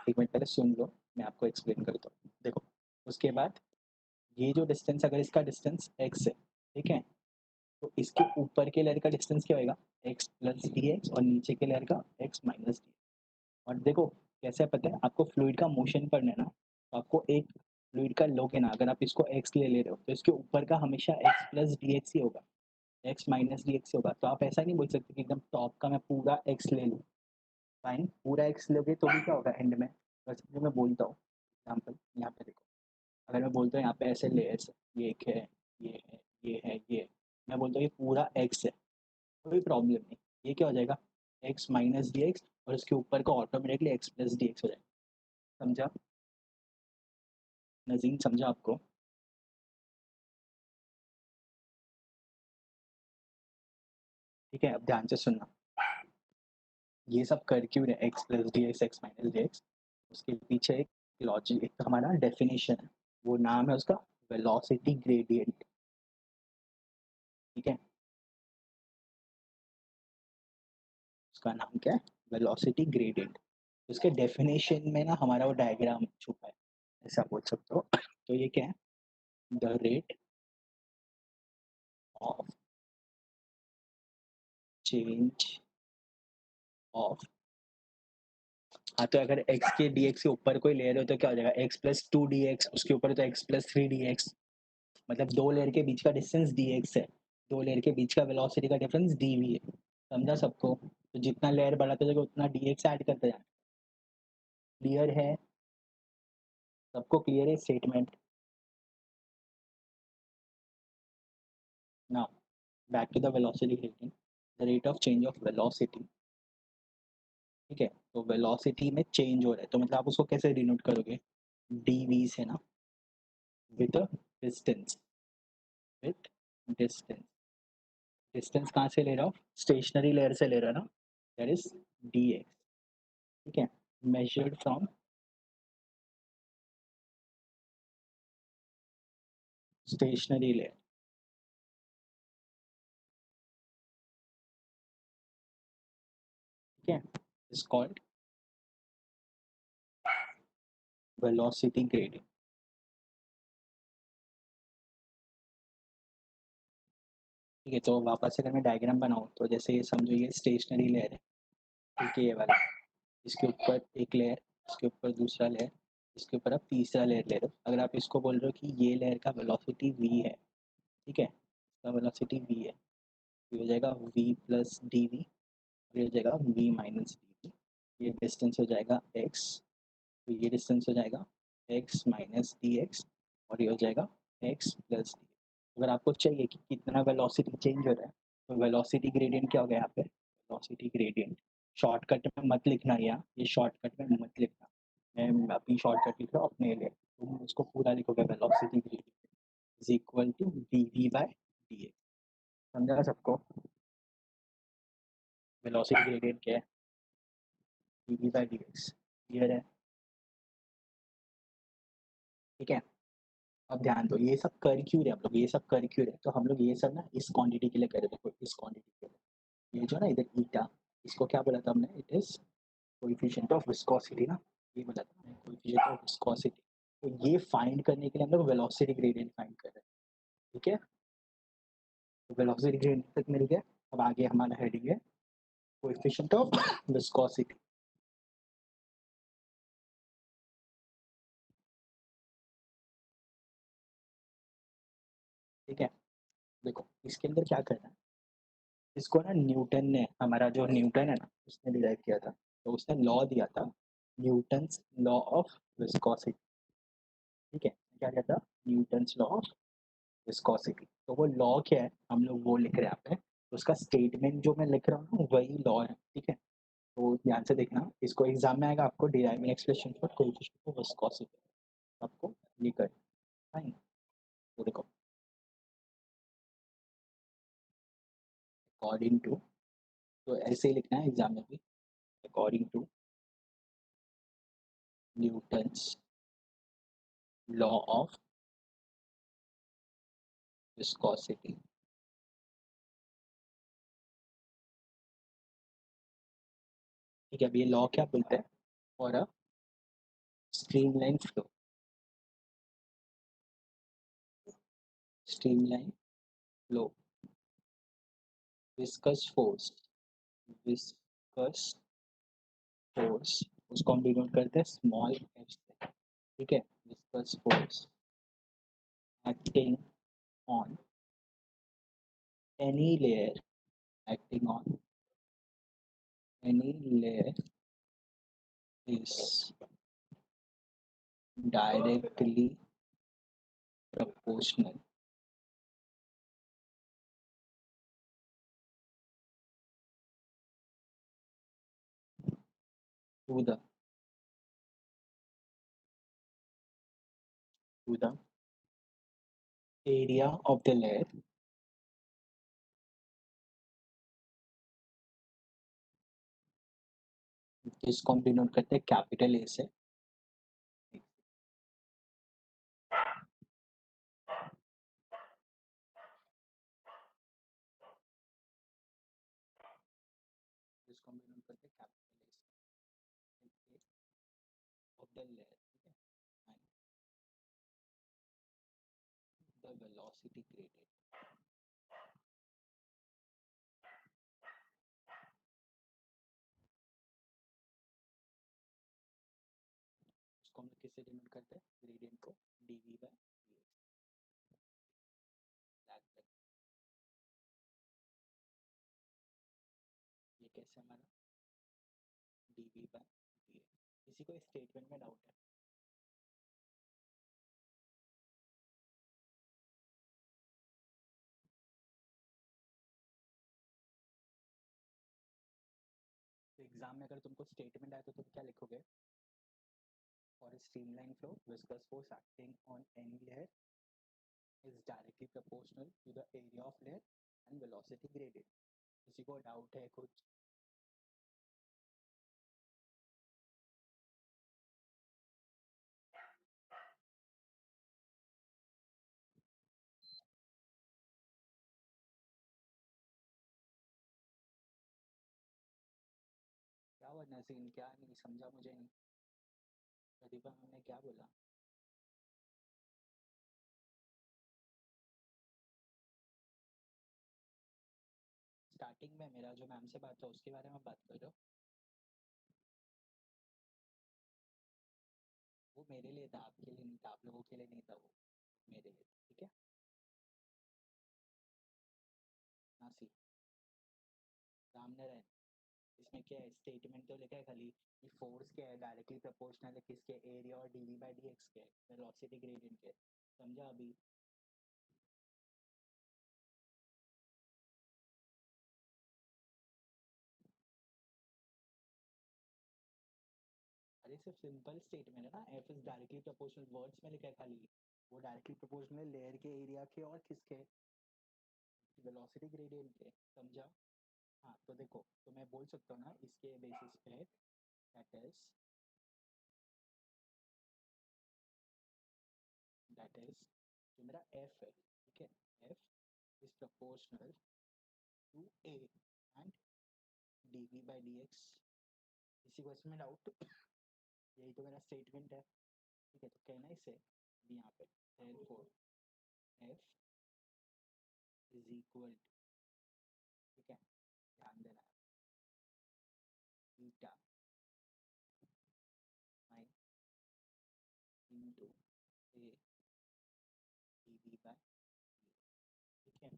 एक मिनट पहले सुन लो, मैं आपको एक्सप्लेन करता हूँ, देखो, उसके बाद ये जो डिस्टेंस, अगर इसका डिस्टेंस x है, ठीक है, तो इसके ऊपर के लेयर का डिस्टेंस क्या होगा, x प्लस डी एक्स, और नीचे के लेयर का x माइनस डी। और देखो कैसे पता है आपको, फ्लूइड का मोशन पढ़ना है ना, तो आपको एक फ्लूइड का लोगे ना, अगर आप इसको x ले रहे हो तो इसके ऊपर का हमेशा x प्लस डी एक्स ही होगा, x माइनस डी एक्स होगा। तो आप ऐसा नहीं बोल सकते कि एकदम टॉप का मैं पूरा x ले लूँ। फाइन, पूरा x लोगे तो भी क्या होगा एंड में, वैसे मैं बोलता हूँ एग्जाम्पल, यहाँ पे देखो, अगर मैं बोलता हूँ यहाँ पे ऐसे लेयर्स है, ये एक है, ये है, ये है, ये है, मैं बोलता हूँ ये पूरा x है, कोई प्रॉब्लम नहीं, ये क्या हो जाएगा x माइनस डी एक्स, और इसके ऊपर का automatically x plus D x हो जाएगा। समझा नजीम, समझा आपको? ठीक है, अब ध्यान से सुनना, ये सब कर क्यों रहे x plus D x, x minus D x, उसके पीछे एक लॉजिक, एक हमारा डेफिनेशन है, वो नाम है उसका वेलोसिटी ग्रेडियंट। ठीक है, उसका नाम क्या है, वेलोसिटी ग्रेडियंट। उसके डेफिनेशन में ना हमारा वो डायग्राम छुपा है, ऐसा बोल सकते हो। तो ये क्या है, the rate of change of, हाँ तो अगर x के dx के ऊपर कोई लेयर हो तो क्या हो जाएगा, x plus two D x, उसके ऊपर तो x plus three D x, मतलब दो लेयर के बीच का डिस्टेंस dx है, दो लेयर के बीच का वेलोसिटी का डिफरेंस dv है। समझा सबको? तो जितना लेयर बढ़ाते जाएगा उतना dx ऐड करते जाना। क्लियर है सबको? क्लियर है statement? Now back to the velocity gradient, the rate of change of velocity. ठीक है, तो वेलोसिटी में चेंज हो रहा है तो मतलब आप उसको कैसे डिनोट करोगे, dv से ना, with distance, with distance, distance कहाँ से ले रहा हूँ, स्टेशनरी लेयर से ले रहा है ना, दैट इज dx। ठीक है, मेजर्ड फ्रॉम स्टेशनरी लेयर। ठीक है, इज कॉल्ड वेलोसिटी ग्रेडियंट। ठीक है, तो वापस अगर मैं डायग्राम बनाऊँ तो जैसे ये समझो, ये स्टेशनरी लेयर है, ठीक है, ये वाला, इसके ऊपर एक लेयर, इसके ऊपर दूसरा लेयर, इसके ऊपर आप तीसरा लेयर ले रहे हो। अगर आप इसको बोल रहे हो कि ये लेयर का वेलोसिटी v है, ठीक है, इसका वेलोसिटी v है, ये हो जाएगा v प्लस डी वी, और ये हो जाएगा v माइनस डी वी। ये डिस्टेंस हो जाएगा x, तो ये डिस्टेंस हो जाएगा x माइनस डी एक्स, और ये हो जाएगा x प्लस डी। अगर आपको चाहिए कि कितना वेलोसिटी चेंज हो रहा है, तो वेलोसिटी ग्रेडियंट क्या हो गया यहाँ पे, वेलोसिटी ग्रेडियंट शॉर्टकट में मत लिखना, ये शॉर्टकट में मत लिखना, मैं अभी शॉर्टकट लिख रहा हूँ अपने लिए, तुम उसको पूरा लिखोगे, velocity gradient is equal to D V by D X. समझा सबको? वेलोसिटी ग्रेडियंट क्या है, D V by D X. Clear है? ठीक है, अब ध्यान दो, ये सब कर क्यों रहे हम लोग, ये सब कर क्यों रहे, तो हम लोग ये सब ना इस क्वांटिटी के लिए कर रहे थे, इस क्वांटिटी के लिए, ये जो ना इधर ईटा, इसको क्या बोला था हमने, it is coefficient of viscosity ना, ये बोला था हमने कोएफिशिएंट ऑफ विस्कोसिटी। तो ये फाइंड करने के लिए हम लोग वेलोसिटी ग्रेडियंट फाइंड कर रहे हैं। ठीक है, तो वेलोसिटी ग्रेडियंट तक मिल गया। अब आगे हमारा हेडिंग है कोएफिशिएंट ऑफ विस्कोसिटी। ठीक है, देखो इसके अंदर क्या करना है, इसको ना न्यूटन ने, हमारा जो न्यूटन है ना, उसने डिराइव किया था, तो उसने लॉ दिया था, न्यूटन्स लॉ ऑफ विस्कोसिटी। ठीक है, क्या कहता, न्यूटन्स लॉ ऑफ विस्कोसिटी। तो वो लॉ क्या है, हम लोग वो लिख रहे हैं यहाँ पे, तो उसका स्टेटमेंट जो मैं लिख रहा हूँ ना वही लॉ है। ठीक है, तो ध्यान से देखना, इसको एग्जाम में आएगा आपको, deriving expression for coefficient of viscosity, आपको ये कर, फाइन। तो देखो, अकॉर्डिंग टू, तो ऐसे ही लिखना है एग्जाम में भी, according to Newton's law of viscosity. ठीक है, अब ये लॉ क्या बोलते हैं, for a streamline flow, streamline flow, viscous force, viscous force, उसको हम डिनोट करते हैं स्मॉल एफ से। ठीक है, viscous force acting on any layer acting on any layer is directly proportional to the area of the layer जिसको हम denote करते हैं कैपिटल ए से जिसको हम डिनोट करते हैं कैपिटल ए से of the layer ठीक है and the velocity gradient इसको हम किससे डिनोट करते हैं ग्रेडियंट को dv by dx ब्लैक ये कैसे हमारा dv by dx किसी को स्टेटमेंट में डाउट है तो एग्जाम में अगर तुमको स्टेटमेंट आए तो तुम क्या लिखोगे for streamline flow viscous force acting on any layer is directly proportional to the area of layer and velocity gradient किसी को डाउट है कुछ क्या हुआ नसीन क्या नहीं समझा मुझे नहीं प्रतिभा हमने क्या बोला स्टार्टिंग में मेरा जो मैम से बात हुआ उसके बारे में बात कर रहे हो वो मेरे लिए था आपके लिए नहीं था आप लोगों के लिए नहीं था वो मेरे लिए था ठीक है नासी रामनारायण इसमें क्या है स्टेटमेंट तो लिखा है खाली कि फोर्स क्या है डायरेक्टली प्रोपोर्शनल है किसके एरिया और डीवी बाय डीएक्स के वेलोसिटी ग्रेडियंट के समझा अभी अरे सिर्फ सिंपल स्टेटमेंट है ना F is directly proportional words में लिखा है खाली वो डायरेक्टली प्रोपोर्शनल लेयर के एरिया के और किसके वेलोसिटी ग्रेडियंट के समझा हाँ तो देखो तो मैं बोल सकता हूँ ना इसके बेसिस पे दैट इज जो मेरा एफ है ठीक है F is proportional to A and DV by DX इसी क्वेश्चन में डाउट यही तो मेरा स्टेटमेंट है ठीक है तो कहना इसे भी यहाँ पे therefore f इज इक्वल ठीक है ध्यान देना बीटा माइन इंटू ए डीवी बाय ठीक है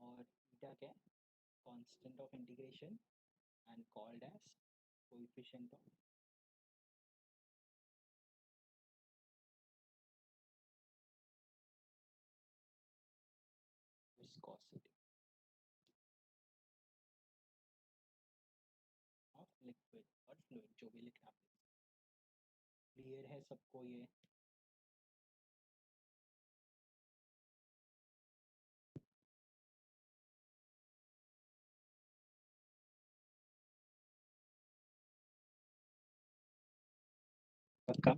और बीटा क्या है constant of integration and called as coefficient of viscosity of liquid और फ्लूइड जो भी लिखना है क्लियर है सबको ये पक्का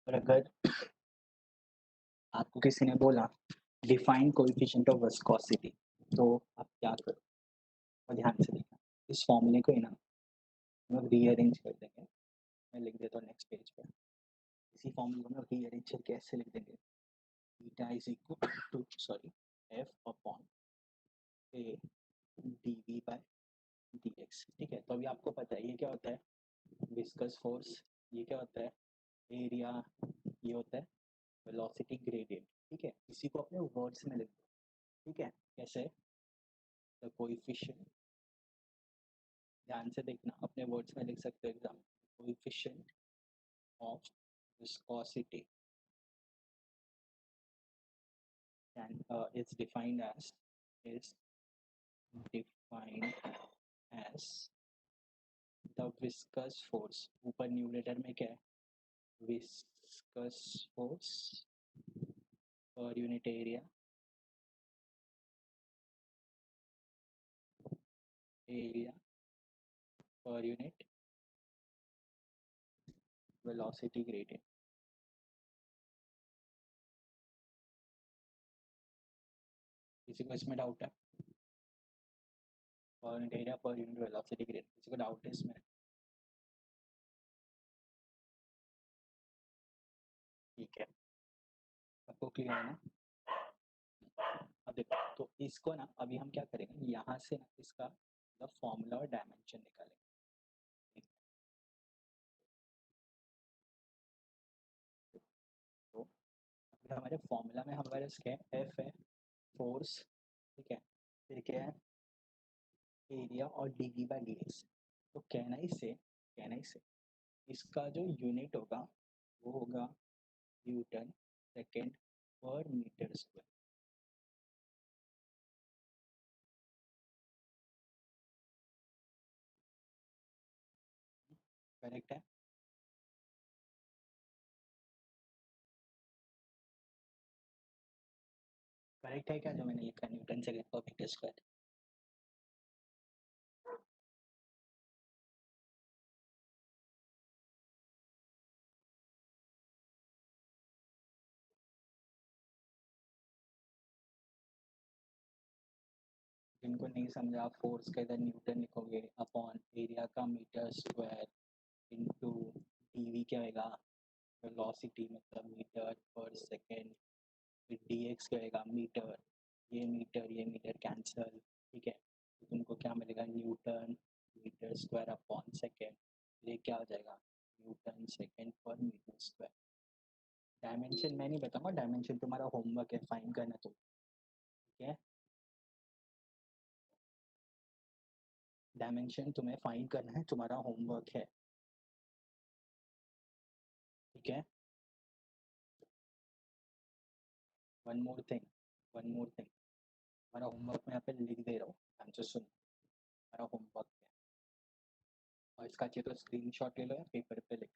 और अगर आपको किसी ने बोला डिफाइन कोएफिशिएंट ऑफ विस्कोसिटी तो आप क्या करो और ध्यान से देखना इस फॉर्मूले को ही ना हम लोग रीअरेंज कर देंगे मैं लिख देता हूँ नेक्स्ट पेज पे इसी फॉर्मूले को रीअरेंज करके ऐसे लिख देंगे beta is equal to sorry F upon A DV by DX ठीक है तो अभी आपको पता है ये क्या होता है विस्कस फोर्स ये क्या होता है एरिया ये होता है वेलोसिटी ग्रेडियंट, ठीक है। इसी को अपने वर्ड्स में लिख दो, ठीक है। कैसे? द कोएफिशिएंट, ध्यान से देखना, अपने वर्ड्स में लिख सकते हो exam, coefficient of viscosity and is defined as the viscous force। ऊपर न्यूमरेटर में क्या है? viscous force per unit area per unit velocity gradient। किसी को इसमें डाउट है? Per unit area per unit velocity gradient, किसी को डाउट है इसमें? ठीक है, सबको क्लियर है ना? अब देखो, तो इसको ना अभी हम क्या करेंगे, यहाँ से ना इसका फॉर्मूला और डायमेंशन निकालेंगे। तो अभी हमारे फॉर्मूला में हमारे पास क्या है? एफ है फोर्स, ठीक है, फिर क्या है? एरिया और D V by D X. तो कहना से इसका जो यूनिट होगा वो होगा newton second per metre square. Correct है? करेक्ट है क्या जो मैंने लिखा, newton second per metre square? जिनको नहीं समझा, फोर्स का इधर न्यूटन लिखोगे अपॉन एरिया का मीटर स्क्वायर इनटू डीवी क्या होगा? वेलोसिटी मतलब मीटर पर सेकेंड, फिर डी एक्स क्या होगा? मीटर, ये मीटर कैंसल, ठीक है। तो तुमको क्या मिलेगा? Newton metre square upon second, ये क्या हो जाएगा? Newton second per metre square. Dimension मैं नहीं बताऊंगा, डायमेंशन तुम्हारा होमवर्क है, फाइंड करना तो, ठीक है। डायमेंशन तुम्हें फाइंड करना है, तुम्हारा होमवर्क है, ठीक है। वन मोर थिंग, हमारा होमवर्क मैं यहाँ पे लिख दे रहा हूँ, आंसर सुन। हमारा होमवर्क है, और इसका चाहिए तो स्क्रीनशॉट ले लो या पेपर पे लिख।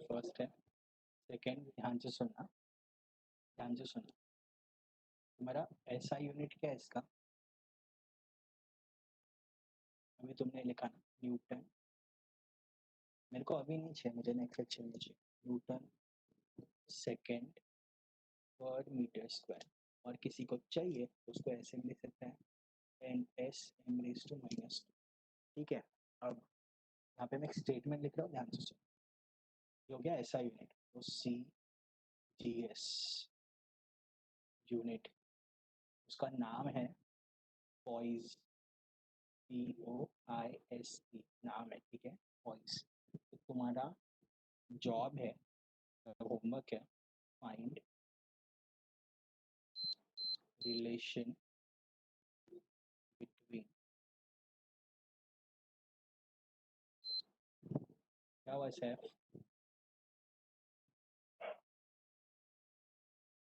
फर्स्ट है, सेकेंड ध्यान से सुनना, तुम्हारा ऐसा यूनिट क्या है इसका? अभी तुमने लिखा ना न्यूटन, मेरे को अभी नहीं चाहिए, मुझे नेक्स्ट लेक्चर में चाहिए। Newton second per metre square, और किसी को चाहिए तो उसको ऐसे में लिख सकते हैं N S M raise to minus, ठीक है। अब यहाँ पे मैं एक स्टेटमेंट लिख रहा हूँ, ध्यान से सुनो। ये हो गया ऐसा यूनिट, तो सी जी एस यूनिट, उसका नाम है पॉइस, POISE नाम है, ठीक है, पॉइस। तो तुम्हारा जॉब है, होमवर्क है, फाइंड रिलेशन बिटवीन, क्या हुआ सैफ?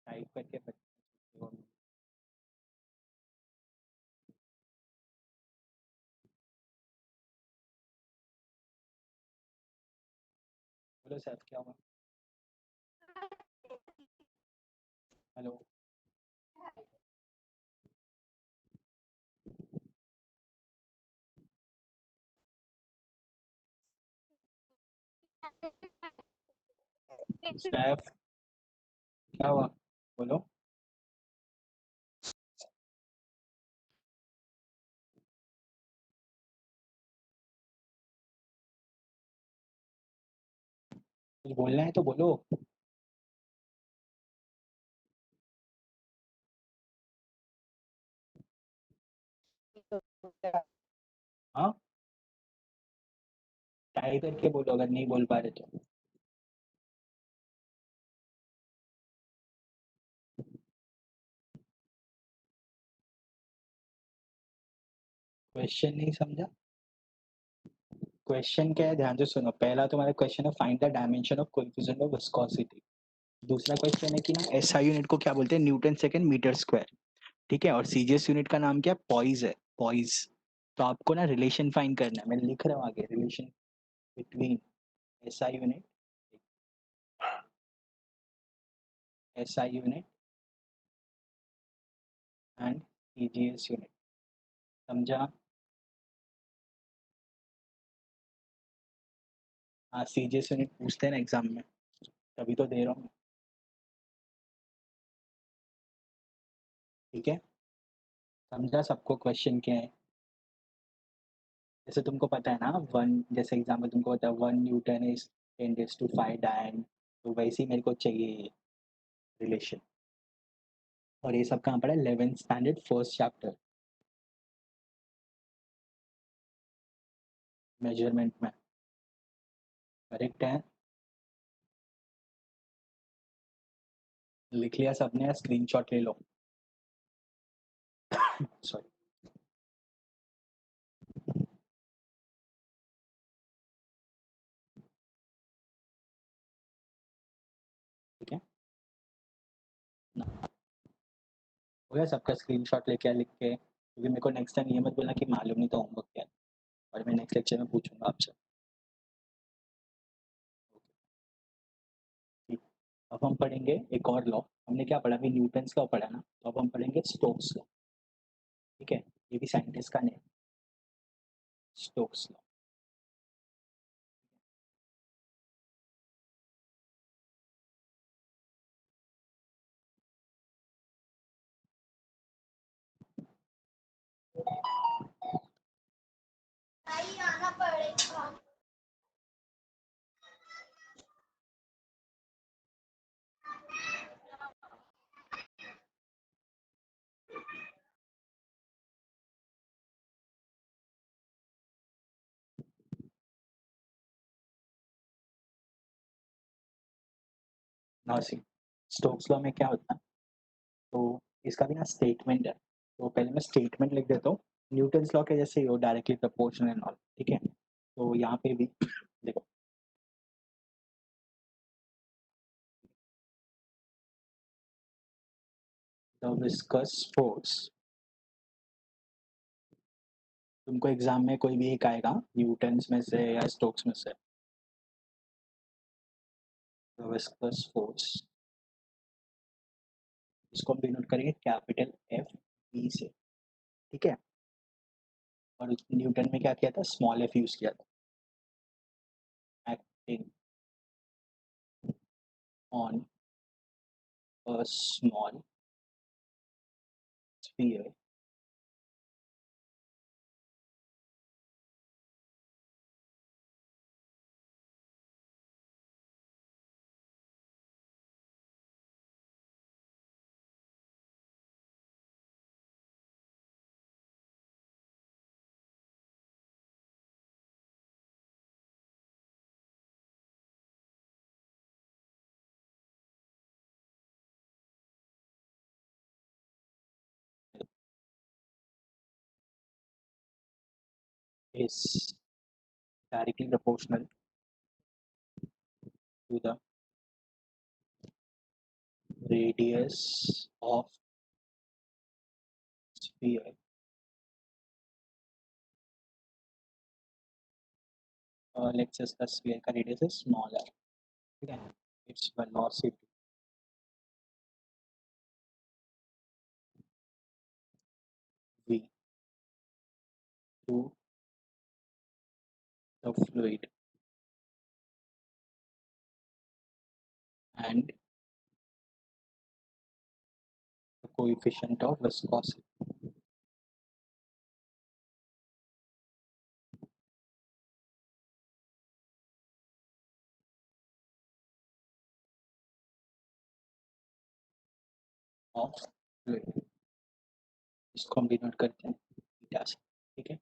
टाइप करके बच्चों, बोलो सैफ क्या हुआ? हेलो, सैफ क्या हुआ? बोलो। कुछ बोलना है तो बोलो। हाँ, टाइप करके बोलो अगर नहीं बोल पा रहे तो। क्वेश्चन नहीं समझा? क्वेश्चन क्या है, ध्यान से सुनो। पहला तुम्हारा क्वेश्चन है find the dimension of coefficient of viscosity. दूसरा क्वेश्चन है कि ना एसआई यूनिट को क्या बोलते हैं, न्यूटन सेकंड मीटर स्क्वायर। ठीक है, और सीजीएस यूनिट का नाम क्या है, पॉइज है, पॉइज। तो आपको ना रिलेशन फाइंड करना है, मैं लिख रहा हूँ आगे, relation between SI unit, SI unit and CGS unit. समझा? हाँ, सीजीएस यूनिट पूछते हैं ना एग्जाम में, तभी तो दे रहा हूँ। ठीक है, समझा सबको क्वेश्चन क्या है? जैसे तुमको पता है ना, वन जैसे एग्जाम्पल तुमको पता है 1 न्यूटन इज 10⁵ डायन, तो वैसे ही मेरे को चाहिए रिलेशन। और ये सब कहाँ पढ़ा है, 11th standard first chapter measurement में। करेक्ट है? लिख लिया सबने या स्क्रीनशॉट ले लो? सॉरी। ठीक है ना, हो गया सबका स्क्रीनशॉट लेके लिख के, क्योंकि मेरे को नेक्स्ट टाइम ये मत बोलना कि मालूम नहीं तो होमवर्क क्या है, और मैं नेक्स्ट लेक्चर में पूछूंगा आपसे। ठीक, अब हम पढ़ेंगे एक और लॉ। हमने क्या पढ़ा अभी, न्यूटन्स लॉ पढ़ा ना, तो अब हम पढ़ेंगे स्टोक्स लॉ। ठीक है, ये भी साइंटिस्ट का name, Stokes law. Now see, Stokes law में क्या होता है, तो इसका भी ना स्टेटमेंट है, तो पहले मैं स्टेटमेंट लिख देता हूँ। न्यूटन्स लॉ के जैसे ही हो, डायरेक्टली प्रोपोर्शनल एंड ऑल। ठीक है, तो यहाँ पे भी देखो, द विस्कस फोर्स, तुमको एग्जाम में कोई भी एक आएगा न्यूटन्स में से या स्टोक्स में से, द विस्कस फोर्स, इसको हम डिनोट करेंगे कैपिटल एफ ई से। ठीक है, और न्यूटन में क्या किया था, स्मॉल एफ यूज किया था, acting on a small sphere is directly proportional to the radius of sphere, let's just the sphere का radius is smaller, ठीक है, its velocity v through the fluid and the coefficient of viscosity. Of fluid, इसको हम denote करते हैं theta से, ठीक है।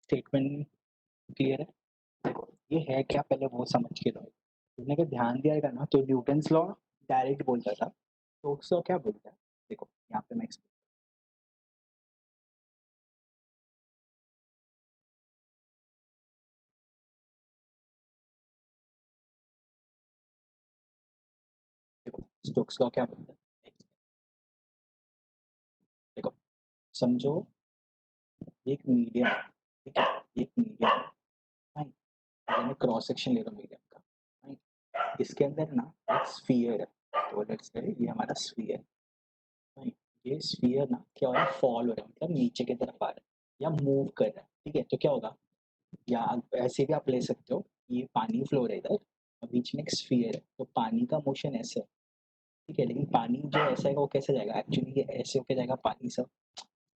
स्टेटमेंट क्लियर है? देखो ये है क्या, पहले वो समझ के लो। तुमने अगर ध्यान दिया है ना, तो न्यूटन्स लॉ डायरेक्ट बोलता था, स्टोक्स लॉ क्या बोलता है? देखो यहाँ पे मैं देखो स्टोक्स लॉ क्या बोलता है, देखो समझो एक मीडियम, ठीक है, एक मीडियम, राइट, मैंने क्रॉस सेक्शन ले लो मीडियम का, राइट, इसके अंदर ना एक स्फीयर है, तो लेट्स से ये हमारा स्फीयर, राइट, ये स्फीयर ना क्या हो रहा है, फॉल हो रहा है, मतलब नीचे की तरफ आ रहा है या मूव कर रहा है, ठीक है। तो क्या होगा, या ऐसे भी आप ले सकते हो, ये पानी फ्लो रहा है इधर और बीच में एक स्फीयर है, तो पानी का मोशन ऐसे है, ठीक है, लेकिन पानी जो ऐसा है वो कैसे जाएगा, एक्चुअली ये ऐसे होके जाएगा पानी सब,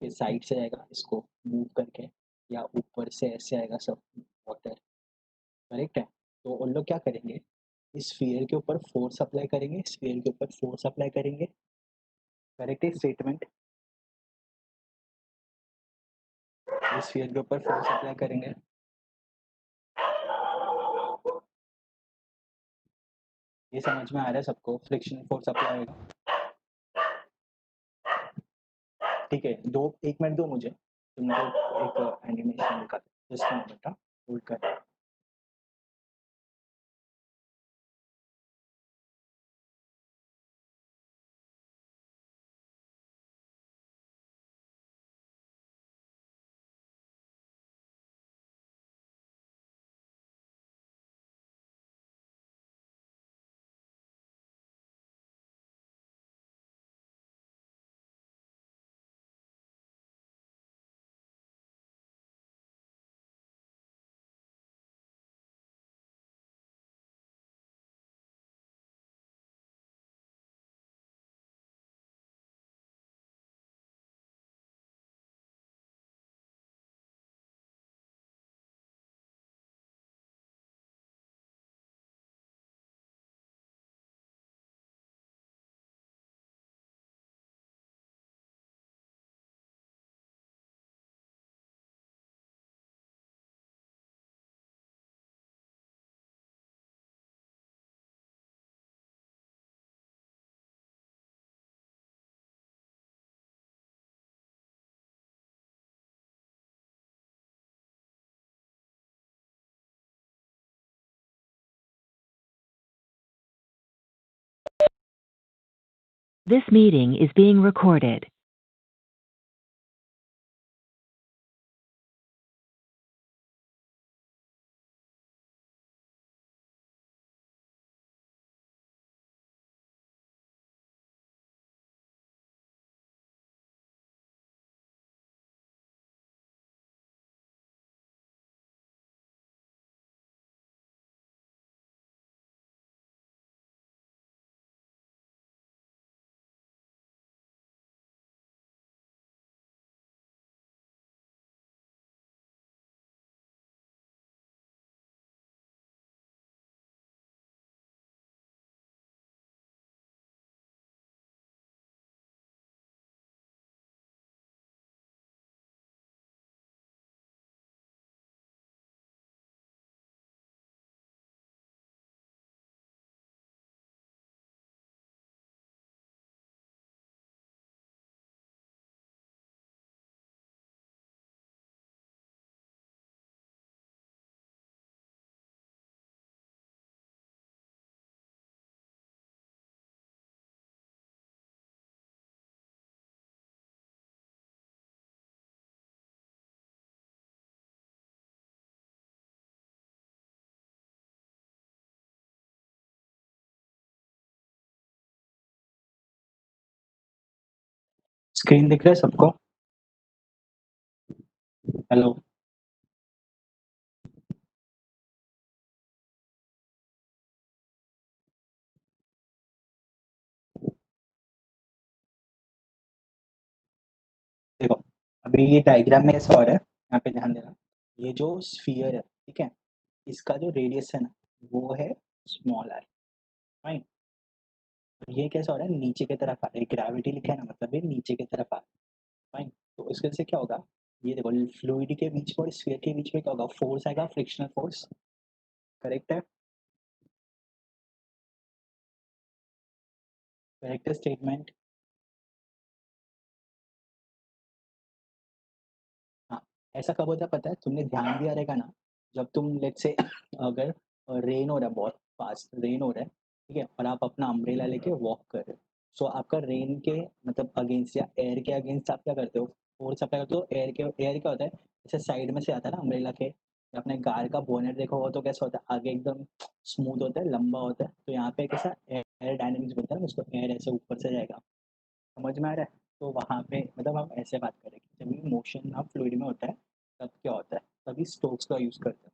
फिर साइड से जाएगा इसको मूव करके, या ऊपर से ऐसे आएगा सब वाटर, करेक्ट है। तो उन लोग क्या करेंगे, इस स्फीयर के ऊपर फोर्स अप्लाई करेंगे, स्फीयर के ऊपर फोर्स अप्लाई करेंगे, करेक्ट है स्टेटमेंट, इस स्फीयर के ऊपर फोर्स अप्लाई करेंगे, ये समझ में आ रहा है सबको, फ्रिक्शन फोर्स अप्लाई होगा, ठीक है। दो, एक मिनट दो मुझे, तुमको एक एनिमेशन दिखाते, जस्ट बेटा होल्ड कर। This meeting is being recorded. Screen दिख रहा है सबको? हेलो, देखो अभी ये डायग्राम में ऐसा हो रहा है, यहाँ पे ध्यान देना, ये जो स्फीयर है, ठीक है, इसका जो रेडियस है ना वो है स्मॉल आर, राइट, ये कैसा हो रहा है, नीचे की तरफ आ रहा है, ग्रेविटी लिखा है ना, मतलब ये नीचे की तरफ आ रहा है। फाइन, तो इसके से क्या होगा, ये देखो फ्लूइड के बीच में और स्फीयर के बीच में क्या होगा, फोर्स आएगा, फ्रिक्शनल फोर्स। करेक्ट है, करेक्ट स्टेटमेंट। हाँ, ऐसा कब होता है पता है, तुमने ध्यान दिया रहेगा ना, जब तुम लेट्स से अगर रेन हो रहा है, बहुत फास्ट रेन हो रहा है, ठीक है, और आप अपना अम्ब्रेला लेके वॉक कर रहे हो, सो आपका रेन के मतलब अगेंस्ट या एयर के अगेंस्ट आप क्या करते हो, फोर्स अप्लाई करते हो। एयर क्या होता है, जैसे साइड में से आता है ना अम्ब्रेला के, या अपने कार का बोनेट देखो हो तो कैसा होता है, आगे एकदम स्मूथ होता है, लंबा होता है, तो यहाँ पे कैसा एयर डायनेमिक्स बोलता है ना उसको, एयर ऐसे ऊपर से जाएगा। समझ में आ रहा है, तो वहाँ पे मतलब हम ऐसे बात करें कि जब भी मोशन ना फ्लूइड में होता है, तब क्या होता है, तभी स्टोक्स का यूज़ करते हैं।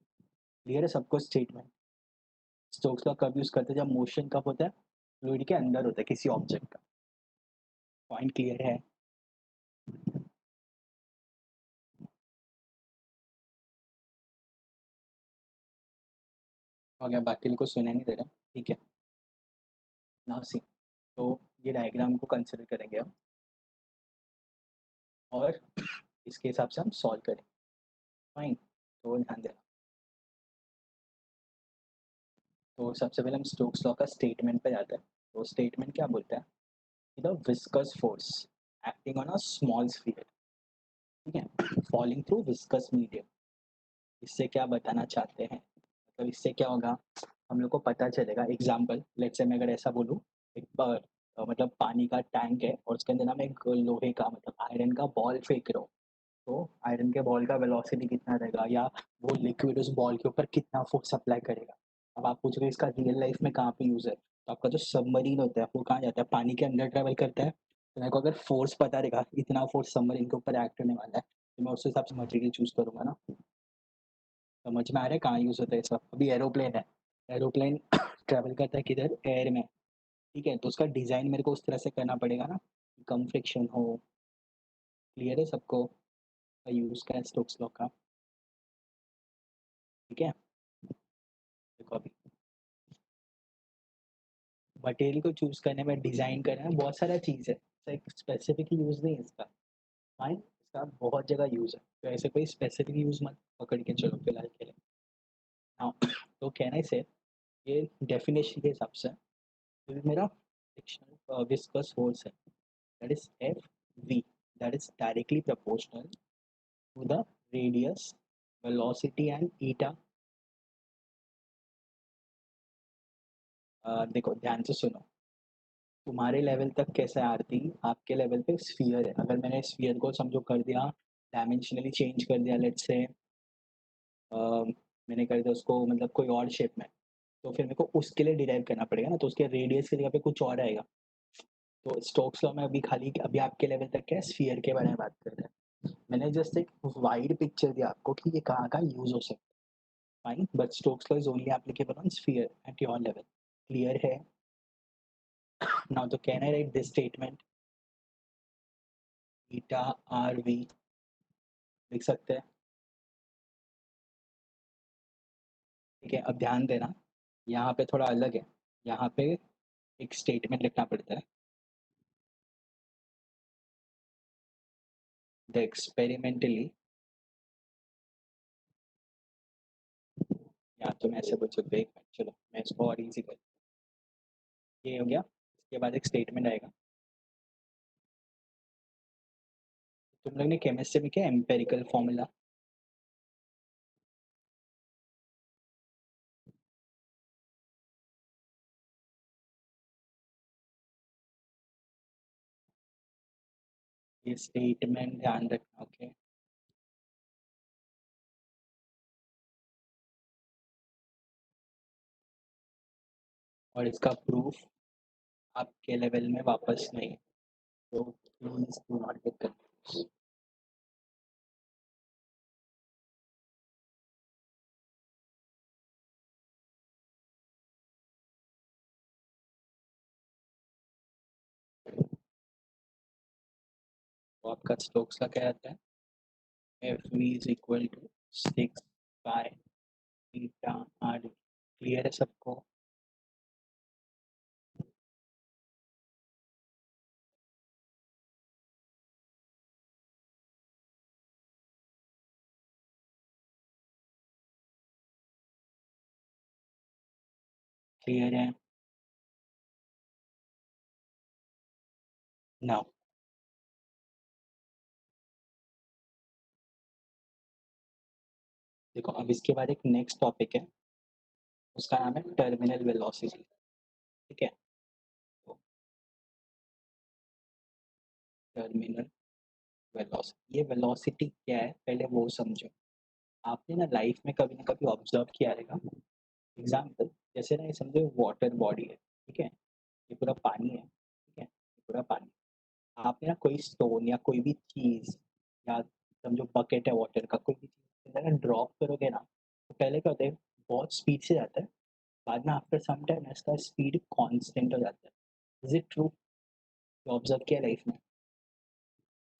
क्लियर है सबको स्टेटमेंट, स्टोक्स का कब यूज़ करते हैं, जब मोशन कब होता है, फ्लूइड के अंदर होता है किसी ऑब्जेक्ट का। पॉइंट क्लियर है। हो गया, बाकी को सुनाई नहीं दे रहा, ठीक है। नाउ सी, तो ये डायग्राम को कंसिडर करेंगे हम, और इसके हिसाब से हम सॉल्व करेंगे। फाइन, तो ध्यान देना। तो सबसे पहले हम स्टोक्स लॉ का स्टेटमेंट पे जाते हैं। तो स्टेटमेंट क्या बोलता है, the viscous force acting on a small sphere, ठीक है, फॉलिंग थ्रू विस्कस मीडियम। इससे क्या बताना चाहते हैं, मतलब इससे क्या होगा, हम लोग को पता चलेगा। एग्जाम्पल लेट्स से मैं अगर ऐसा बोलूँ, एक मतलब पानी का टैंक है और उसके अंदर ना मैं एक लोहे का मतलब आयरन का बॉल फेंक रहा हूँ, तो आयरन के बॉल का वेलोसिटी कितना रहेगा, या वो लिक्विड उस बॉल के ऊपर कितना फोर्स अप्लाई करेगा। अब आप पूछ रहे इसका रियल लाइफ में कहाँ पे यूज़ है, तो आपका जो सबमरीन होता है वो कहाँ जाता है, पानी के अंदर ट्रेवल करता है। तो मेरे को अगर फोर्स पता रहेगा इतना फोर्स सबमरीन के ऊपर एक्ट होने वाला है, तो मैं उस हिसाब से मटेरियल चूज करूंगा ना। समझ में आ रहा है कहाँ यूज़ होता है सब। अभी एरोप्लेन है, एरोप्लेन ट्रेवल करता है किधर, एयर में, ठीक है, तो उसका डिज़ाइन मेरे को उस तरह से करना पड़ेगा ना, कम फ्रिक्शन हो। क्लियर है सबको, यूज़ का स्टोक्स लॉ का, ठीक है। देखो अभी मटेरियल को चूज करने में, डिज़ाइन करने में बहुत सारा चीज़ है, एक स्पेसिफिक यूज़ नहीं है इसका। फाइन, इसका बहुत जगह यूज़ है, तो ऐसे कोई स्पेसिफिक यूज़ मत पकड़ के चलो फिलहाल के लिए। हाँ, तो कहने से ये डेफिनेशन के हिसाब से जो भी मेरा फ्रिक्शनल विस्कस फोर्स है, that is F V, that is directly proportional to the radius, velocity and eta. देखो ध्यान से सुनो, तुम्हारे लेवल तक कैसा है आरती, आपके लेवल पे स्फीयर है, अगर मैंने स्फीयर को समझो कर दिया, डायमेंशनली चेंज कर दिया, लेट्स से मैंने कर दिया उसको मतलब कोई और शेप में, तो फिर मेरे को उसके लिए डिराइव करना पड़ेगा ना, तो उसके रेडियस की जगह पे कुछ और आएगा। तो स्टोक्स लॉ में अभी खाली अभी आपके लेवल तक क्या है, स्फीयर के बारे में बात कर रहे हैं। मैंने जस्ट एक वाइड पिक्चर दिया आपको कि ये कहाँ का यूज हो सकता है। Fine, but Stokes law is only applicable on sphere at your level. Clear है। नाउ तो can I write this statement, eta R V लिख सकते हैं, ठीक है। अब ध्यान देना, यहाँ पे थोड़ा अलग है, यहाँ पे एक स्टेटमेंट लिखना पड़ता है, द एक्सपेरिमेंटली, या तो मैं ऐसे बोल सकते एक मिनट, चलो मैं इसको और इजी कर, ये हो गया। इसके बाद एक स्टेटमेंट आएगा, तुम लोग ने केमिस्ट्री में क्या एम्पेरिकल फॉर्मूला, ये स्टेटमेंट ध्यान रखना, ओके। और इसका प्रूफ आपके लेवल में वापस नहीं, तो please do not get confuse. तो आपका स्टोक्स का क्या रहता है, F V is equal to 6 by eta R. Clear है सबको। क्लियर है? नाउ देखो, अब इसके बाद एक नेक्स्ट टॉपिक है, उसका नाम है टर्मिनल वेलोसिटी। ठीक है, तो टर्मिनल वेलोसिटी, ये वेलोसिटी क्या है पहले वो समझो। आपने ना लाइफ में कभी ना कभी ऑब्जर्व किया रहेगा। एग्जाम्पल जैसे ना, ये समझो वाटर बॉडी है, ठीक है, ये पूरा पानी है, ठीक है, ये पूरा पानी। आपने ना कोई स्टोन या कोई भी चीज़, या समझो बकेट है वाटर का, कोई भी चीज़ अगर ड्रॉप करोगे ना, तो पहले क्या होता है, बहुत स्पीड से जाता है, बाद में आफ्टर सम टाइम इसका स्पीड कांस्टेंट हो जाता है। Is it true? ऑब्जर्व किया लाइफ में,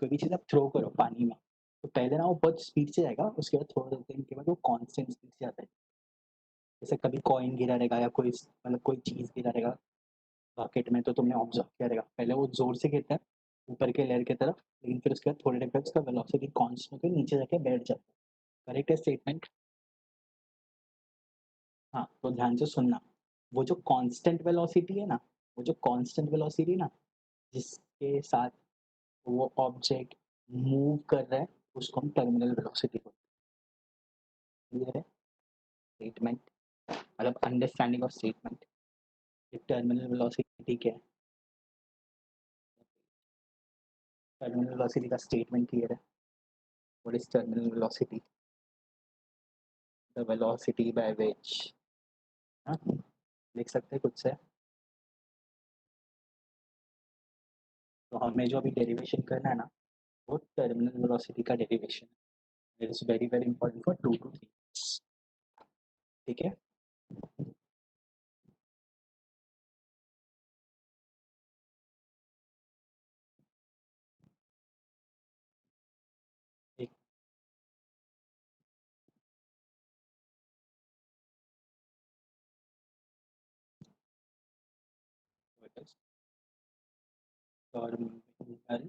कोई भी चीज़ आप थ्रो करो पानी में, तो पहले ना वो बहुत स्पीड से जाएगा, उसके बाद थोड़े दिन के बाद वो कांस्टेंट स्पीड से जाता है। जैसे कभी कॉइन गिरा रहेगा या कोई मतलब कोई चीज़ गिरा रहेगा बकेट में, तो तुमने ऑब्जर्व किया रहेगा, पहले वो जोर से गिरता है ऊपर के लेयर की तरफ, लेकिन फिर उसके बाद थोड़ी देर बाद उसका वेलोसिटी कांस्टेंट होकर नीचे जाके बैठ जाता है। करेक्ट है स्टेटमेंट? हाँ, तो ध्यान से सुनना, वो जो कांस्टेंट वेलोसिटी है ना, वो जो कांस्टेंट वेलोसिटी ना, जिसके साथ वो ऑब्जेक्ट मूव कर रहा है, उसको हम टर्मिनल वेलोसिटी बोलते हैं। क्लियर है स्टेटमेंट? मतलब understanding of statement. Terminal velocity क्या है? टर्मिनल वेलोसिटी का स्टेटमेंट क्लियर है? What is terminal velocity? The velocity by which, हाँ, लिख सकते हैं खुद से। तो हमें जो अभी डेरिवेशन करना है ना, वो टर्मिनल वेलोसिटी का डेरिवेशन है। It is very very important for 2 to 3। ठीक है, एक टर्मिनल,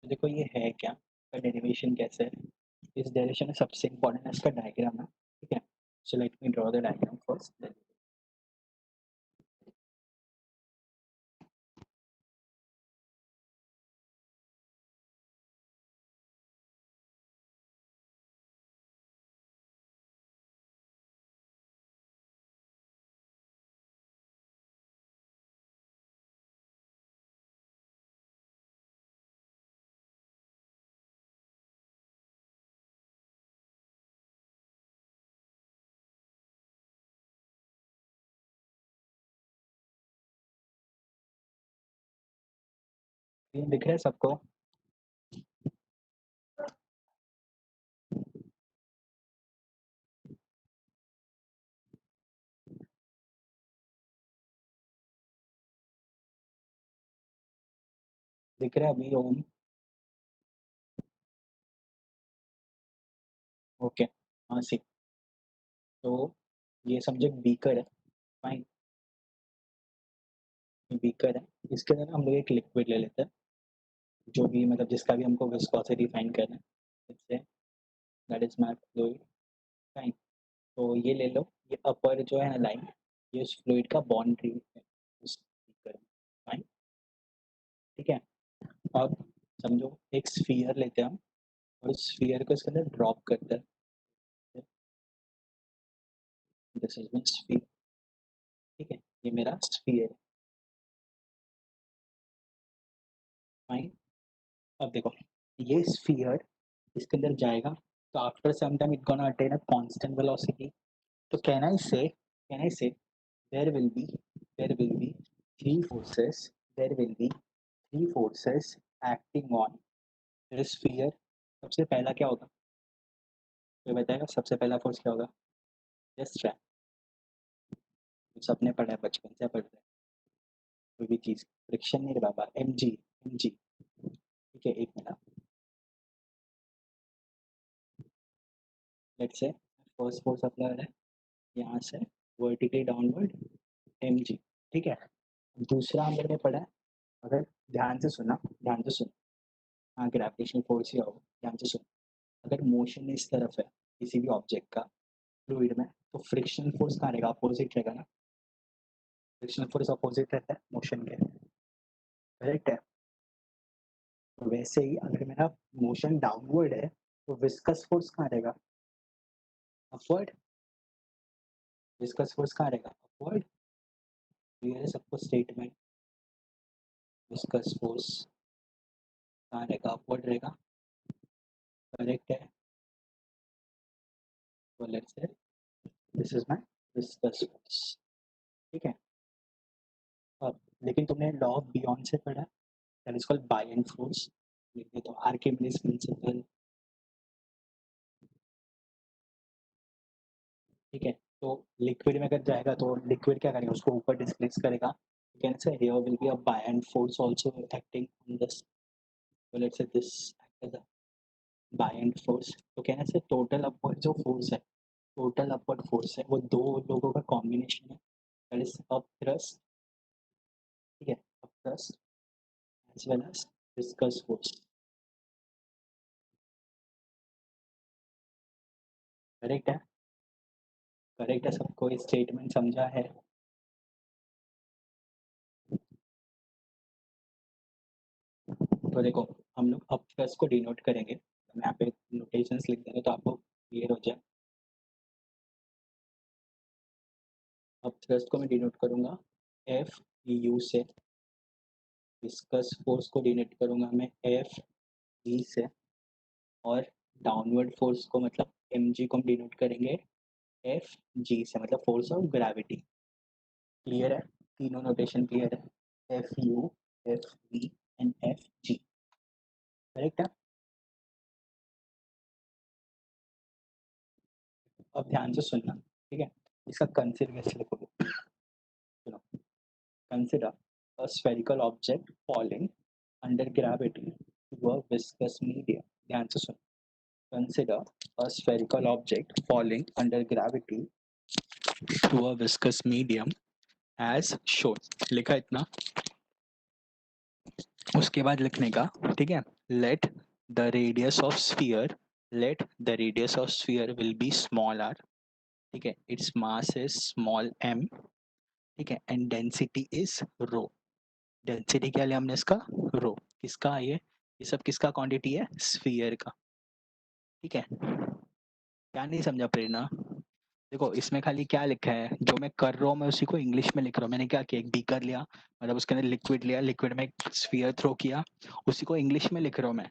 देखो ये है क्या, इसका डेरिवेशन कैसे है? इस डेरिवेशन में सबसे इंपॉर्टेंट है इसका डायग्राम है। ठीक है, so let me draw the diagram first. ये दिख रहा है सबको? दिख रहा है अभी ओम? ओके, हाँ सी। तो ये सब्जेक्ट बीकर है, फाइन, बीकर है। इसके अंदर हम लोग एक लिक्विड ले लेते हैं, जो भी मतलब जिसका भी हमको विस्कोसिटी फाइंड करना है, इससे that is my fluid, fine. तो ये ले लो, ये अपर जो है ना लाइन, ये उस फ्लूइड का बाउंड्री है उस बीकर में, फाइन। ठीक है, अब समझो एक स्फीयर लेते हैं हम, और उस स्फीयर को इसके अंदर ड्रॉप करते हैं। दिस इज माय स्फीयर, ठीक है, ये मेरा स्फीयर है, फाइन। अब देखो, ये स्फीयर इसके अंदर जाएगा, तो after some time it gonna attain a constant velocity. तो can I say there will be there will be three forces there will be three forces acting on this sphere. सबसे पहला क्या होगा, कोई बताएगा सबसे पहला फोर्स क्या होगा? जस्ट ट्राई, सबने पढ़ा है, बचपन से पढ़ते हैं कोई भी चीज़, फ्रिक्शन नहीं रे बाबा, एम जी। ठीक है, एक minute, let's say first force apply हो रहा है यहाँ से वर्टिकली डाउनवर्ड, एम जी। ठीक है, दूसरा हम लोग ने पढ़ा है, अगर ध्यान से सुना, ध्यान से सुन, हाँ ग्रेविटेशनल फोर्स ही होगा, ध्यान से सुन। अगर मोशन इस तरफ है किसी भी ऑब्जेक्ट का, फ्लूइड में, तो फ्रिक्शन फोर्स कहाँ रहेगा, अपोजिट रहेगा ना, फ्रिक्शन फोर्स अपोजिट रहता है मोशन के, करेक्ट है। तो वैसे ही अगर मेरा मोशन डाउनवर्ड है तो विस्कस फोर्स कहाँ रहेगा, अपवर्ड, विस्कस फोर्स कहाँ रहेगा, अपवर्ड। क्लियर है सबको स्टेटमेंट, विस्कस फोर्स कहाँ रहेगा, अपवर्ड रहेगा, करेक्ट है। तो let's say this is my viscous force, ठीक है। अब लेकिन तुमने लॉ ऑफ बियॉन्ड से पढ़ा, that is called BIND force, लिख दे तो आर्किमिडीज प्रिंसिपल, ठीक है। तो लिक्विड में अगर जाएगा तो लिक्विड क्या करेगा, उसको ऊपर डिस्प्लेस करेगा, you can say here will be a buoyant force also acting on this, so let's say this act as a buoyant force, तो कहने से टोटल अपवर्ड जो फोर्स है, टोटल अपवर्ड फोर्स है वो दो लोगों का कॉम्बिनेशन है, दैट इज अप थ्रस्ट, ठीक है, up thrust as well as viscous force, correct है, करेक्ट है सबको, ये स्टेटमेंट समझा है। तो देखो हम लोग अप थ्रस्ट को डिनोट करेंगे, मैं यहाँ पे नोटेशंस लिख देंगे तो आपको क्लियर हो जाए। अब थ्रस्ट को मैं डिनोट करूंगा एफ यू से, विस्कस फोर्स को डिनोट करूंगा मैं एफ ई से, और डाउनवर्ड फोर्स को मतलब एम जी को हम डिनोट करेंगे एफ जी से, मतलब फोर्स ऑफ ग्रेविटी। क्लियर है, तीनों नोटेशन क्लियर है, F you, F E and F G, correct है। अब ध्यान से सुनना, ठीक है, इसका कंसिडर कैसे लिखोगे, सुनो, consider a spherical object falling under gravity to a viscous medium, ध्यान से सुनो, consider a spherical object falling under gravity to a viscous medium as shown, लिखा इतना, उसके बाद लिखने का, ठीक है, let the radius of sphere, let the radius of sphere will be small r, ठीक है, its mass is small m, ठीक है, and density is rho, density क्या लिया हमने इसका, रो, किसका ये सब किसका क्वांटिटी है, स्फीयर का, ठीक है। क्या नहीं समझा प्रेरणा, देखो इसमें खाली क्या लिखा है, जो मैं कर रहा हूँ मैं उसी को इंग्लिश में लिख रहा हूँ, मैंने क्या किया, एक बीकर लिया, मतलब उसके अंदर लिक्विड लिया, लिक्विड में एक स्फीयर थ्रो किया, उसी को इंग्लिश में लिख रहा हूँ मैं,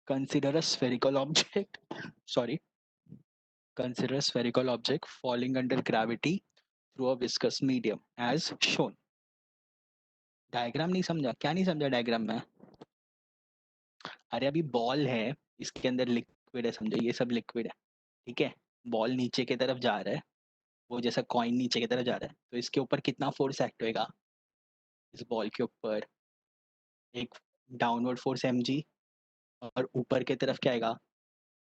consider a spherical object, sorry, consider spherical object falling under gravity through a viscous medium as shown. Diagram नहीं समझा, क्या नहीं समझा डायग्राम में, अरे अभी बॉल है, इसके अंदर लिक्विड है, समझो ये सब लिक्विड है, ठीक है, बॉल नीचे की तरफ जा रहा है, वो जैसा कॉइन नीचे की तरफ जा रहा है, तो इसके ऊपर कितना फोर्स एक्ट होएगा, इस बॉल के ऊपर एक डाउनवर्ड फोर्स एम जी, और ऊपर की तरफ क्या आएगा,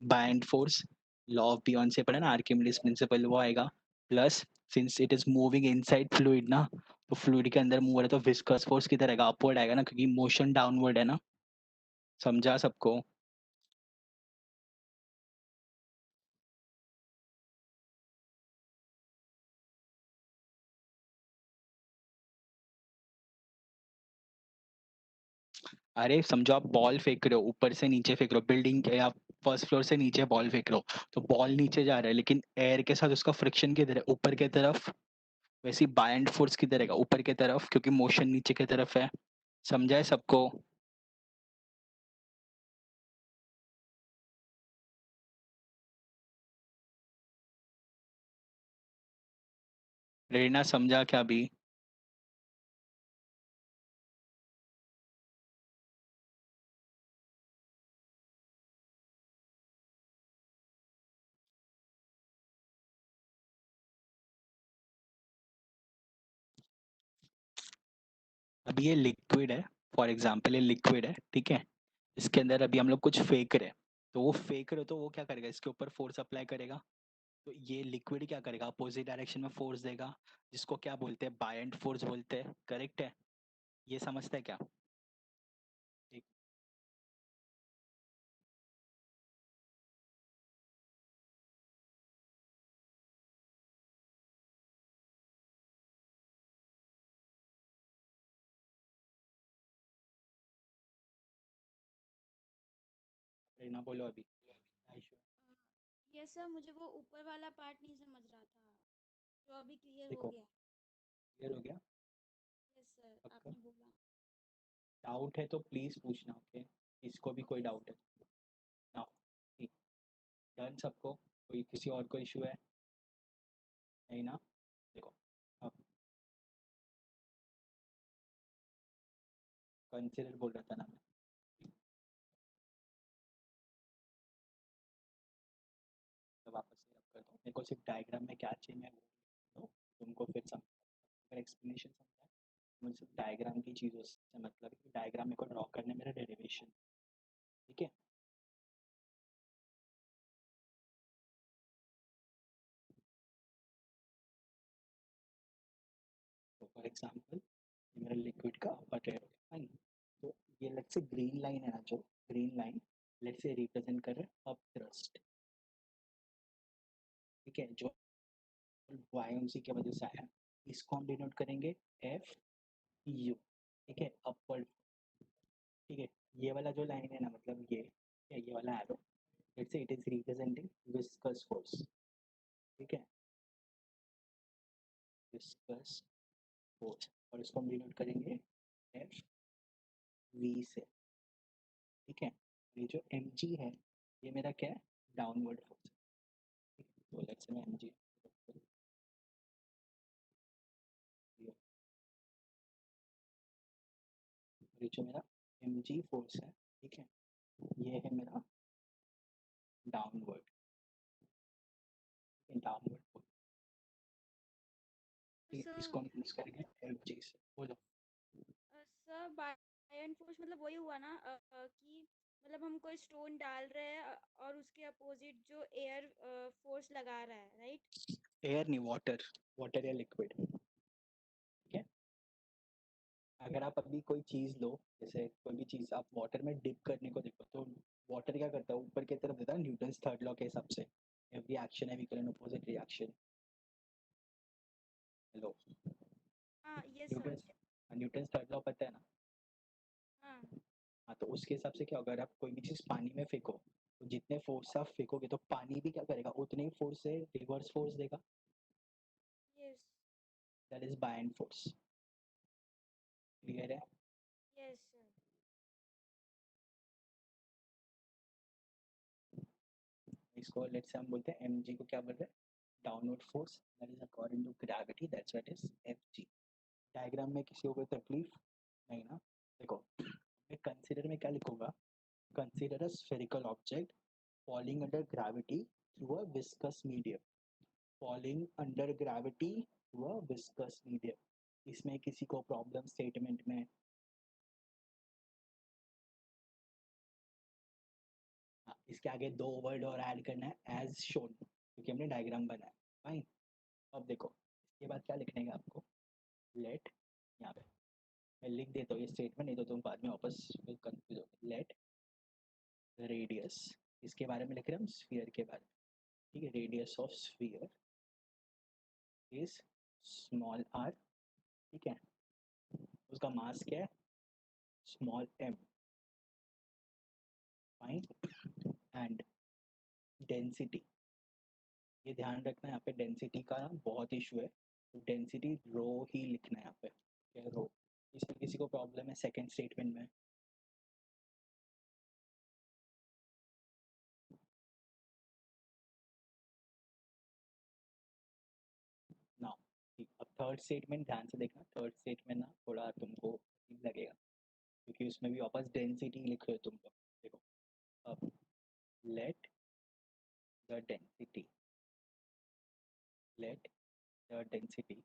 BIND force, law of beyond से पढ़ा ना, आर्किमिडीज प्रिंसिपल, वो आएगा, plus since it is moving inside fluid ना, तो फ्लूइड के अंदर मूव हो रहा है तो विस्कस फोर्स किधर आएगा, अपवर्ड आएगा ना, क्योंकि मोशन डाउनवर्ड है ना, समझा सबको। अरे समझो आप बॉल फेंक रहे हो, ऊपर से नीचे फेंक रहे हो, बिल्डिंग के आप फर्स्ट फ्लोर से नीचे बॉल फेंक रहे हो, तो बॉल नीचे जा रहा है, लेकिन एयर के साथ उसका फ्रिक्शन किधर है, ऊपर की तरफ, वैसी बायएंड फोर्स किधर रहेगा, ऊपर की तरफ, क्योंकि मोशन नीचे की तरफ है, समझा है सबको। प्रेरणा समझा क्या भी, अभी ये लिक्विड है, फॉर एग्जाम्पल ये लिक्विड है, ठीक है, इसके अंदर अभी हम लोग कुछ फेंक रहे हैं, तो वो फेंक रहे हो तो वो क्या करेगा, इसके ऊपर फोर्स अप्लाई करेगा, तो ये लिक्विड क्या करेगा, अपोजिट डायरेक्शन में फोर्स देगा, जिसको क्या बोलते हैं, बायएंड फोर्स बोलते हैं, करेक्ट है, ये समझते हैं क्या, ठीक। ना बोलो अभी आयशु। ये सर मुझे वो ऊपर वाला पार्ट नहीं समझ रहा था, जो अभी क्लियर हो देखो गया। क्लियर हो गया यस सर, पक्का? आपने बोला। डाउट है तो प्लीज पूछना, ओके? इसको भी कोई ओके डाउट है ना? ठीक, डन सबको? कोई किसी और को इशू है? नहीं ना? देखो अब कंसिडर बोल रहा था ना मैं। तो वापस से अब कर दो, मेरे को सिर्फ डायग्राम में क्या चाहिए वो दो, तुमको फिर समझ अगर एक्सप्लेनेशन समझा, मुझे सिर्फ डायग्राम की चीज़ों से मतलब है कि डायग्राम मेरे को ड्रॉ करने मेरा डेरिवेशन, ठीक है? तो फॉर एग्जांपल ये मेरा लिक्विड का अपर लेयर हो गया, फाइन। तो ये लेट्स से ग्रीन लाइन है ना, जो green line let's say represent कर रहा है अप थ्रस्ट, ठीक है? जो वाई की वजह से आया, इसको हम डिनोट करेंगे एफ यू, ठीक है? अपवर्ड, ठीक है? ये वाला जो लाइन है ना, मतलब ये वाला arrow, let's say it is representing viscous force, ठीक है? विस्कस फोर्स, और इसको हम डिनोट करेंगे एफ वी से, ठीक है? ये जो एम जी है ये मेरा क्या है? डाउनवर्ड फोर्स, ठीक है? तो लेट्स से मैं एम जी ये जो मेरा एम जी फोर्स है, ठीक है? ये है मेरा डाउनवर्ड, डाउनवर्ड फोर्स, ठीक है? सर इसको हम यूज करेंगे एफ जी से, बोलो। सर बाय फोर्स मतलब वही हुआ ना, कि मतलब हम कोई स्टोन डाल रहे हैं और उसके अपोजिट जो एयर फोर्स लगा रहा है, राइट? एयर नहीं, वाटर, वाटर या लिक्विड, ठीक है? अगर आप अभी कोई चीज़ लो, जैसे कोई भी चीज़ आप वाटर में डिप करने को देखो, तो वाटर क्या करता है? ऊपर की तरफ देता है न्यूटन्स थर्ड लॉ के हिसाब से, एवरी एक्शन है equal and opposite reaction. Hello, हाँ yes sir. Newton's third law पता है ना? हाँ हाँ, तो उसके हिसाब से क्या होगा, अगर आप कोई भी चीज़ पानी में फेंको, तो जितने फोर्स आप फेंकोगे तो पानी भी क्या करेगा? उतने ही फोर्स से रिवर्स फोर्स देगा, yes that is buoyant force. Clear है? Yes sir. इसको लेट्स से हम बोलते हैं एम जी को क्या बोल रहे हैं? Downward force, that is according to gravity, that's what is F G. Diagram में किसी को कोई तकलीफ नहीं ना? देखो मैं कंसीडर में क्या लिखूंगा? Consider a spherical object falling under gravity through a viscous medium, falling under gravity through a viscous medium. इसमें किसी को प्रॉब्लम स्टेटमेंट में? हाँ, इसके आगे दो वर्ड और ऐड करना है, एज शोन, क्योंकि हमने डायग्राम बनाया, फाइन। अब देखो इसके बाद क्या लिखने का आपको? लेट, यहाँ पे मैं लिख देता हूँ ये स्टेटमेंट, नहीं तो तुम बाद में वापस कंफ्यूज हो। लेट रेडियस, इसके बारे में लिख रहे हैं हम, स्फीयर के बारे में, ठीक है? Radius of sphere is small R, ठीक है? उसका मास क्या है? Small M, fine. And density, ये ध्यान रखना है यहाँ पे, डेंसिटी का ना बहुत इशू है, तो डेंसिटी रो ही लिखना है यहाँ पे, क्या रो? इसमें किसी को प्रॉब्लम है सेकंड स्टेटमेंट में? ना? ठीक, अब थर्ड स्टेटमेंट ध्यान से देखना, थर्ड स्टेटमेंट ना थोड़ा तुमको अजीब लगेगा, क्योंकि उसमें भी वापस डेंसिटी लिख रहे हो तुम लोग। देखो अब let the density, let the density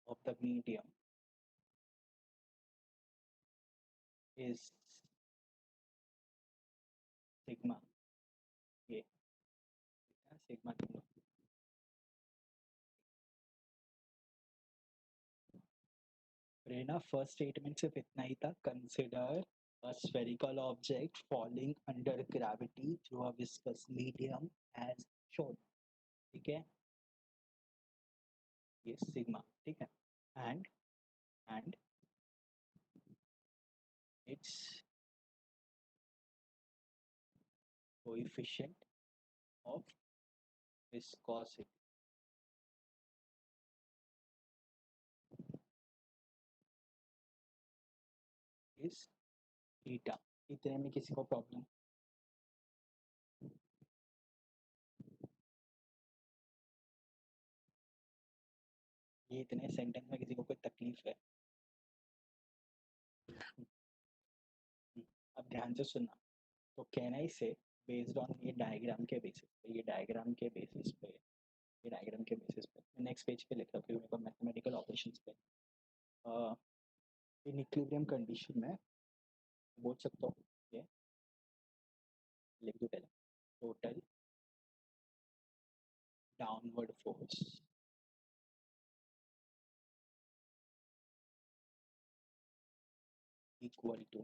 of the medium is sigma a, sigma sigma। रहना फर्स्ट स्टेटमेंट सिर्फ इतना ही था, consider a spherical object falling under gravity through a viscous medium as shown, ठीक है? ये सिग्मा, ठीक है? And its coefficient of viscosity is theta. इतने में किसी को प्रॉब्लम? ये इतने सेंटेंस में किसी को कोई तकलीफ है? अब ध्यान से सुनना। तो कैन आई से बेस्ड ऑन ये डायग्राम के बेसिस पे, ये डायग्राम के बेसिस पे, ये डायग्राम के बेसिस पे मैं नेक्स्ट पेज पे लिख रहा हूँ क्योंकि मेरे को मैथमेटिकल ऑपरेशंस पे इन इक्विलिब्रियम कंडीशन में बोल सकता हूँ, ये लिख दो पहले, total downward force equal to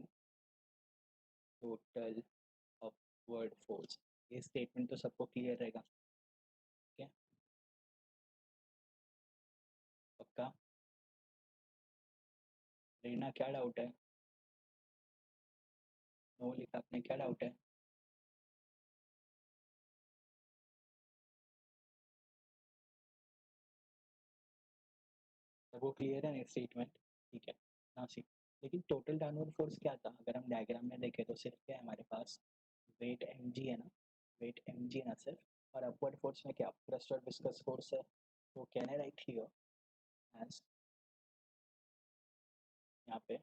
total upward force. ये स्टेटमेंट तो सबको क्लियर रहेगा? ठीक है, पक्का? रीना क्या डाउट है? नो लिखा आपने, क्या डाउट है? सबको क्लियर है स्टेटमेंट? ठीक है ना सी। लेकिन टोटल डाउनवर्ड फोर्स क्या था? अगर हम डायग्राम में देखें तो सिर्फ क्या है हमारे पास? वेट एम जी है ना, वेट एम जी है ना सिर्फ, और अपवर्ड फोर्स में क्या थ्रस्ट और विस्कस फोर्स है। तो can I write here as यहाँ पे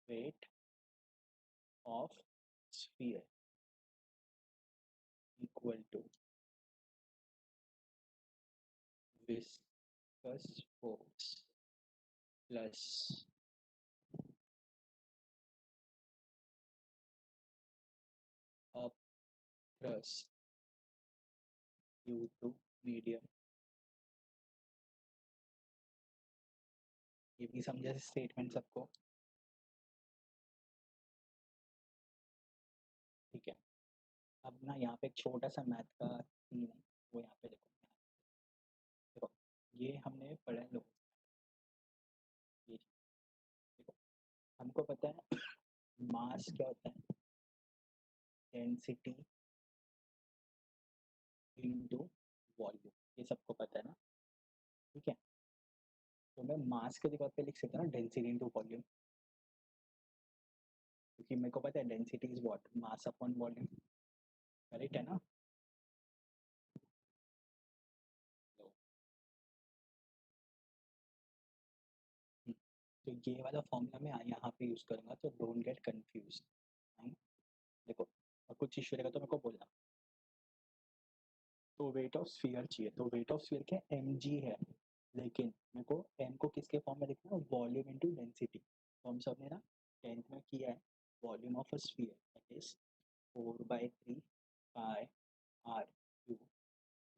weight of sphere equal to viscous force plus up thrust due to medium. ये भी समझे स्टेटमेंट सबको? ठीक है, अब ना यहाँ पे एक छोटा सा मैथ का सीन है, वो यहाँ पे देखो। देखो ये हमने पढ़ा है लोग, ये देखो हमको पता है मास क्या होता है, डेंसिटी इनटू वॉल्यूम, ये सबको पता है ना? ठीक है, तो मैं मास के जगह पे लिख सकता हूँ ना डेंसिटी इनटू वॉल्यूम, क्योंकि मेरे को पता है density is what, mass upon volume. Correct है ना? तो ये वाला फॉर्मूला मैं यहाँ पे यूज करूँगा, तो डोंट गेट कंफ्यूज। देखो और कुछ इशू रहेगा तो मेरे को बोलना। तो वेट ऑफ स्फीयर चाहिए, तो वेट ऑफ स्फीयर क्या एम जी है, लेकिन मेरे को एम को किसके फॉर्म में लिखना है? Volume into density. तो हम सब ने ना 10th में किया है, volume of a sphere that is 4/3 pi r cube,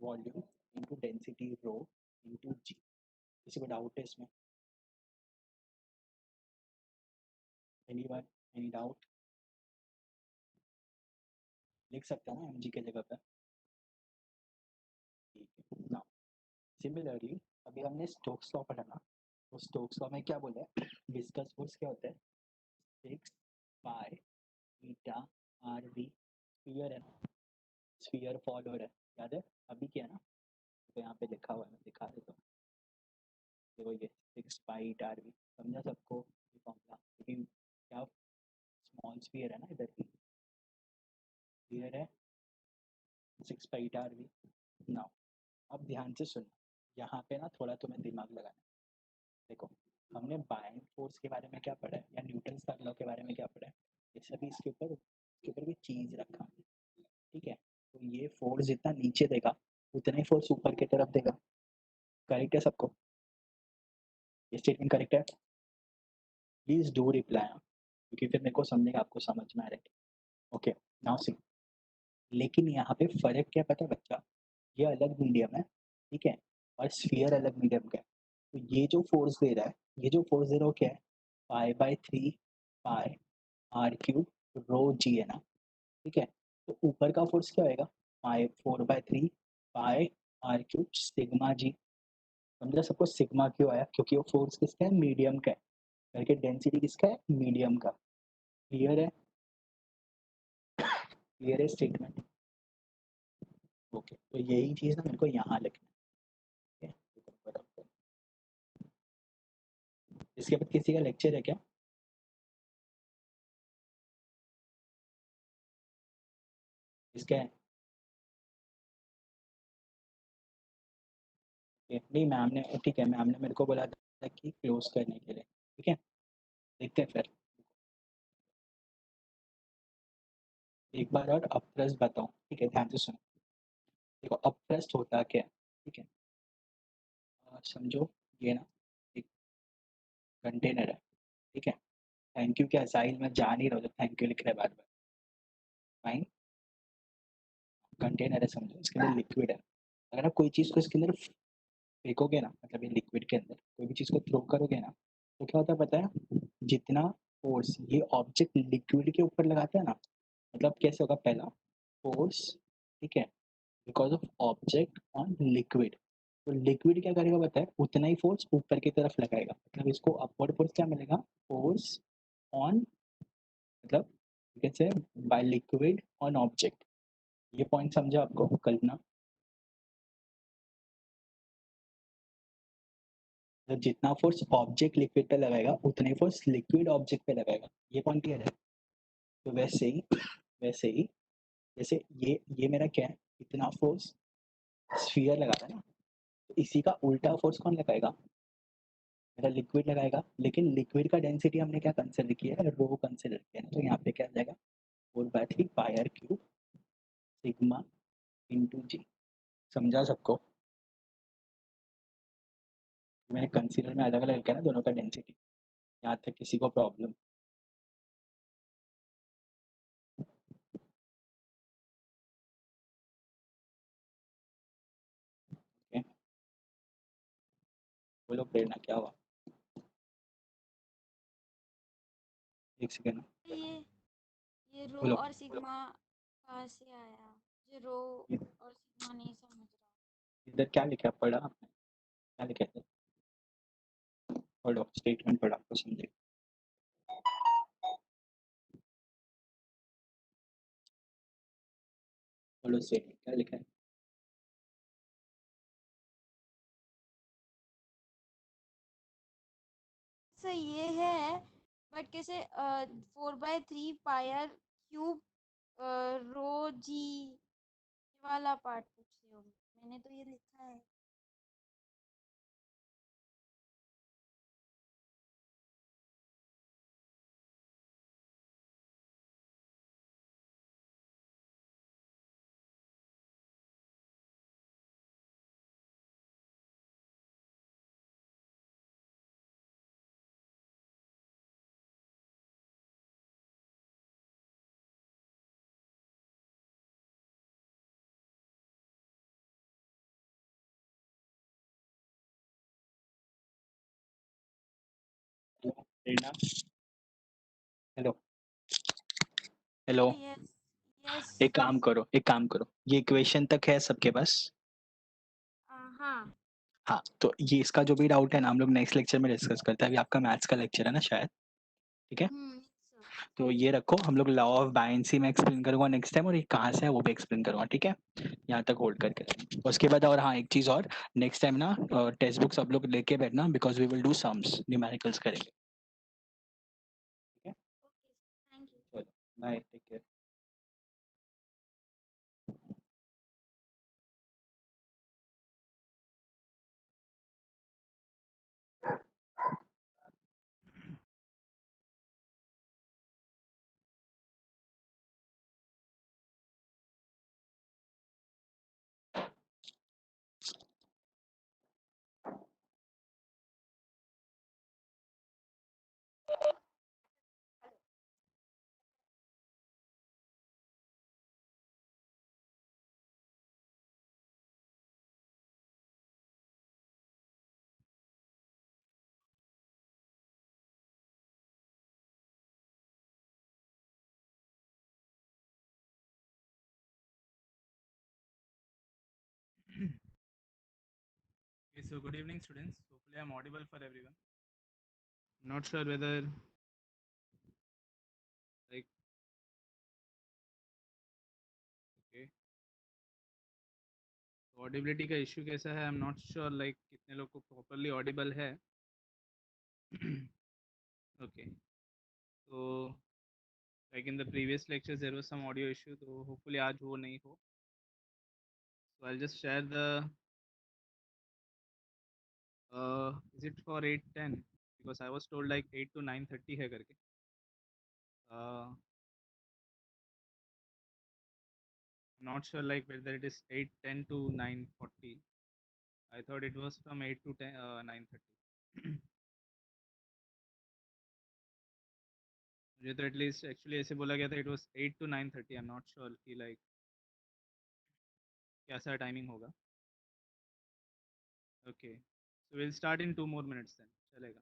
volume into density rho into g. किसी को डाउट है इसमें? Anyone, any doubt? लिख सकता है ना एम जी के जगह पे? ठीक है ना। सिमिलरली अभी हमने स्टोक्स लॉ पढ़ा ना, तो स्टोक्स लॉ में क्या बोला है? विस्कस फोर्स क्या होता है? 6 पाई ईटा आर वी। स्फीयर है ना, स्फीयर फॉल हो रहा है, याद है अभी क्या है ना? तो यहाँ पे लिखा हुआ है, मैं दिखा देता हूँ। देखो ये 6 पाई ईटा आर वी, समझा सबको ये फॉर्मूला? लेकिन क्या स्मॉल स्फीयर है ना, इधर की स्फीयर है 6 पाई ईटा आर वी। नाउ अब ध्यान से सुनना, यहाँ पे ना थोड़ा तुम्हें दिमाग लगाना है। देखो हमने बाइंग फोर्स के बारे में क्या पढ़ा है, या न्यूटन का लॉ के बारे में क्या पढ़ा है, ये सभी इसके ऊपर भी चीज रखा है। ठीक है, तो ये फोर्स जितना नीचे देगा उतना ही फोर्स ऊपर की तरफ देगा। करेक्ट है सबको? ये स्टेटमेंट करेक्ट है? प्लीज डू रिप्लाई, क्योंकि फिर मेरे को समझेगा, आपको समझ में आ रहा है। ओके नाउ सी, लेकिन यहाँ पे फर्क क्या पता है बच्चा? ये अलग मीडियम है, ठीक है, और स्फीयर अलग मीडियम का है। तो ये जो फोर्स दे रहा है, ये जो फोर्स दे रहा है वो क्या है? पाई/3 पाई आर क्यूब रो जी है ना? ठीक है, तो ऊपर का फोर्स क्या होएगा? पाई 4/3 पाई आर क्यूब सिग्मा जी। समझा सबको सिग्मा क्यों आया? क्योंकि वो फोर्स किसका है? मीडियम का है, करके डेंसिटी किसका है? मीडियम का। क्लियर है? क्लियर है स्टेटमेंट? ओके, तो यही चीज़ ना मेरे को यहाँ लिखना है, ठीक है? इसके बाद किसी का लेक्चर है क्या? इसका है? नहीं, मैम ने, ठीक है, मैम ने मेरे को बोला था कि क्लोज करने के लिए, ठीक है? देखते हैं फिर। एक बार और अपप्रस्ट बताओ, ठीक है? ध्यान से सुनो। देखो अपप्रस्ट होता क्या है, ठीक है? समझो ये ना एक कंटेनर है, ठीक है? थैंक यू क्या साहिल, मैं जान ही रहा हूँ जब थैंक यू लिख रहे बार बार। फाइन, कंटेनर है समझो, इसके अंदर लिक्विड है। अगर आप कोई चीज़ को इसके अंदर फेंकोगे ना, मतलब ये लिक्विड के अंदर कोई भी चीज़ को थ्रो करोगे ना, तो क्या होता है पता है? जितना फोर्स ये ऑब्जेक्ट लिक्विड के ऊपर लगाता है ना, मतलब कैसे होगा? पहला फोर्स, ठीक है, because of object on liquid. तो लिक्विड क्या करेगा पता है? उतना ही फोर्स ऊपर की तरफ लगाएगा, मतलब इसको अपवर्ड फोर्स क्या मिलेगा? फोर्स ऑन, मतलब कैसे? By liquid on object. ये पॉइंट समझा आपको? कल्पना, तो जितना फोर्स ऑब्जेक्ट लिक्विड पे लगाएगा उतना ही फोर्स लिक्विड ऑब्जेक्ट पे लगाएगा। ये पॉइंट क्लियर है? तो वैसे ही जैसे ये मेरा क्या है? इतना फोर्स स्फीयर लगा रहा है ना, तो इसी का उल्टा फोर्स कौन लगाएगा? मेरा लिक्विड लगाएगा। लेकिन लिक्विड का डेंसिटी हमने क्या कंसिडर किया है? रो कंसिडर किया है। तो यहाँ पे क्या आ जाएगा? 4/3 pi are cube sigma into जी। समझा सबको? मैंने कंसिडर में अलग अलग किया ना दोनों का डेंसिटी। यहाँ तक किसी को प्रॉब्लम? है? बोलो प्रेरणा, क्या हुआ? एक सेकेंड, ये रो बोलो। और सिग्मा कहाँ से आया? मुझे रो और सिग्मा नहीं समझ रहा। इधर क्या लिखा है? पढ़ा आपने? क्या लिखा है? पढ़ो, स्टेटमेंट पढ़ा आपको समझे। बोलो स्टेटमेंट क्या लिखा है? सर ये है, बट कैसे 4/3 पायर क्यूब रो जी वाला पार्ट पूछ रहे हो? मैंने तो ये लिखा है। प्रेरणा, हेलो हेलो। Yes yes. एक काम करो, ये इक्वेशन तक है सबके पास? हाँ। हाँ, तो ये इसका जो भी डाउट है ना हम लोग नेक्स्ट लेक्चर में डिस्कस करते हैं। अभी आपका मैथ्स का लेक्चर है ना शायद, ठीक है? सर। तो ये रखो, हम लोग लॉ ऑफ बायनेंसी में एक्सप्लेन करूंगा नेक्स्ट टाइम, और ये कहाँ से है वो भी एक्सप्लेन करूंगा, ठीक है? यहाँ तक होल्ड करके उसके बाद, और हाँ एक चीज़ और, नेक्स्ट टाइम ना टेक्स्ट बुक सब लोग लेके बैठना, because we will do sums, numericals करेंगे, ठीक है? Okay, thank you. चलो, bye, take care. Okay, so good evening, students. Hopefully, I'm audible for everyone. Not sure whether like audibility का इशू कैसा है, I am not sure, like कितने लोग को प्रॉपरली ऑडिबल है. ओके, तो like in the previous lectures there was some audio issue, तो hopefully आज वो नहीं हो. So I'll just share the is it for 8:10, because I was told like 8 to 9:30 है करके. Not sure like whether it is 8:10 to 9:40. I thought it was from 8 to 10 9:30. मुझे तो at least actually ऐसे बोला गया था it was 8 to 9:30. I am not sure कि like कैसा टाइमिंग होगा. Okay, so will start in 2 more minutes then. चलेगा.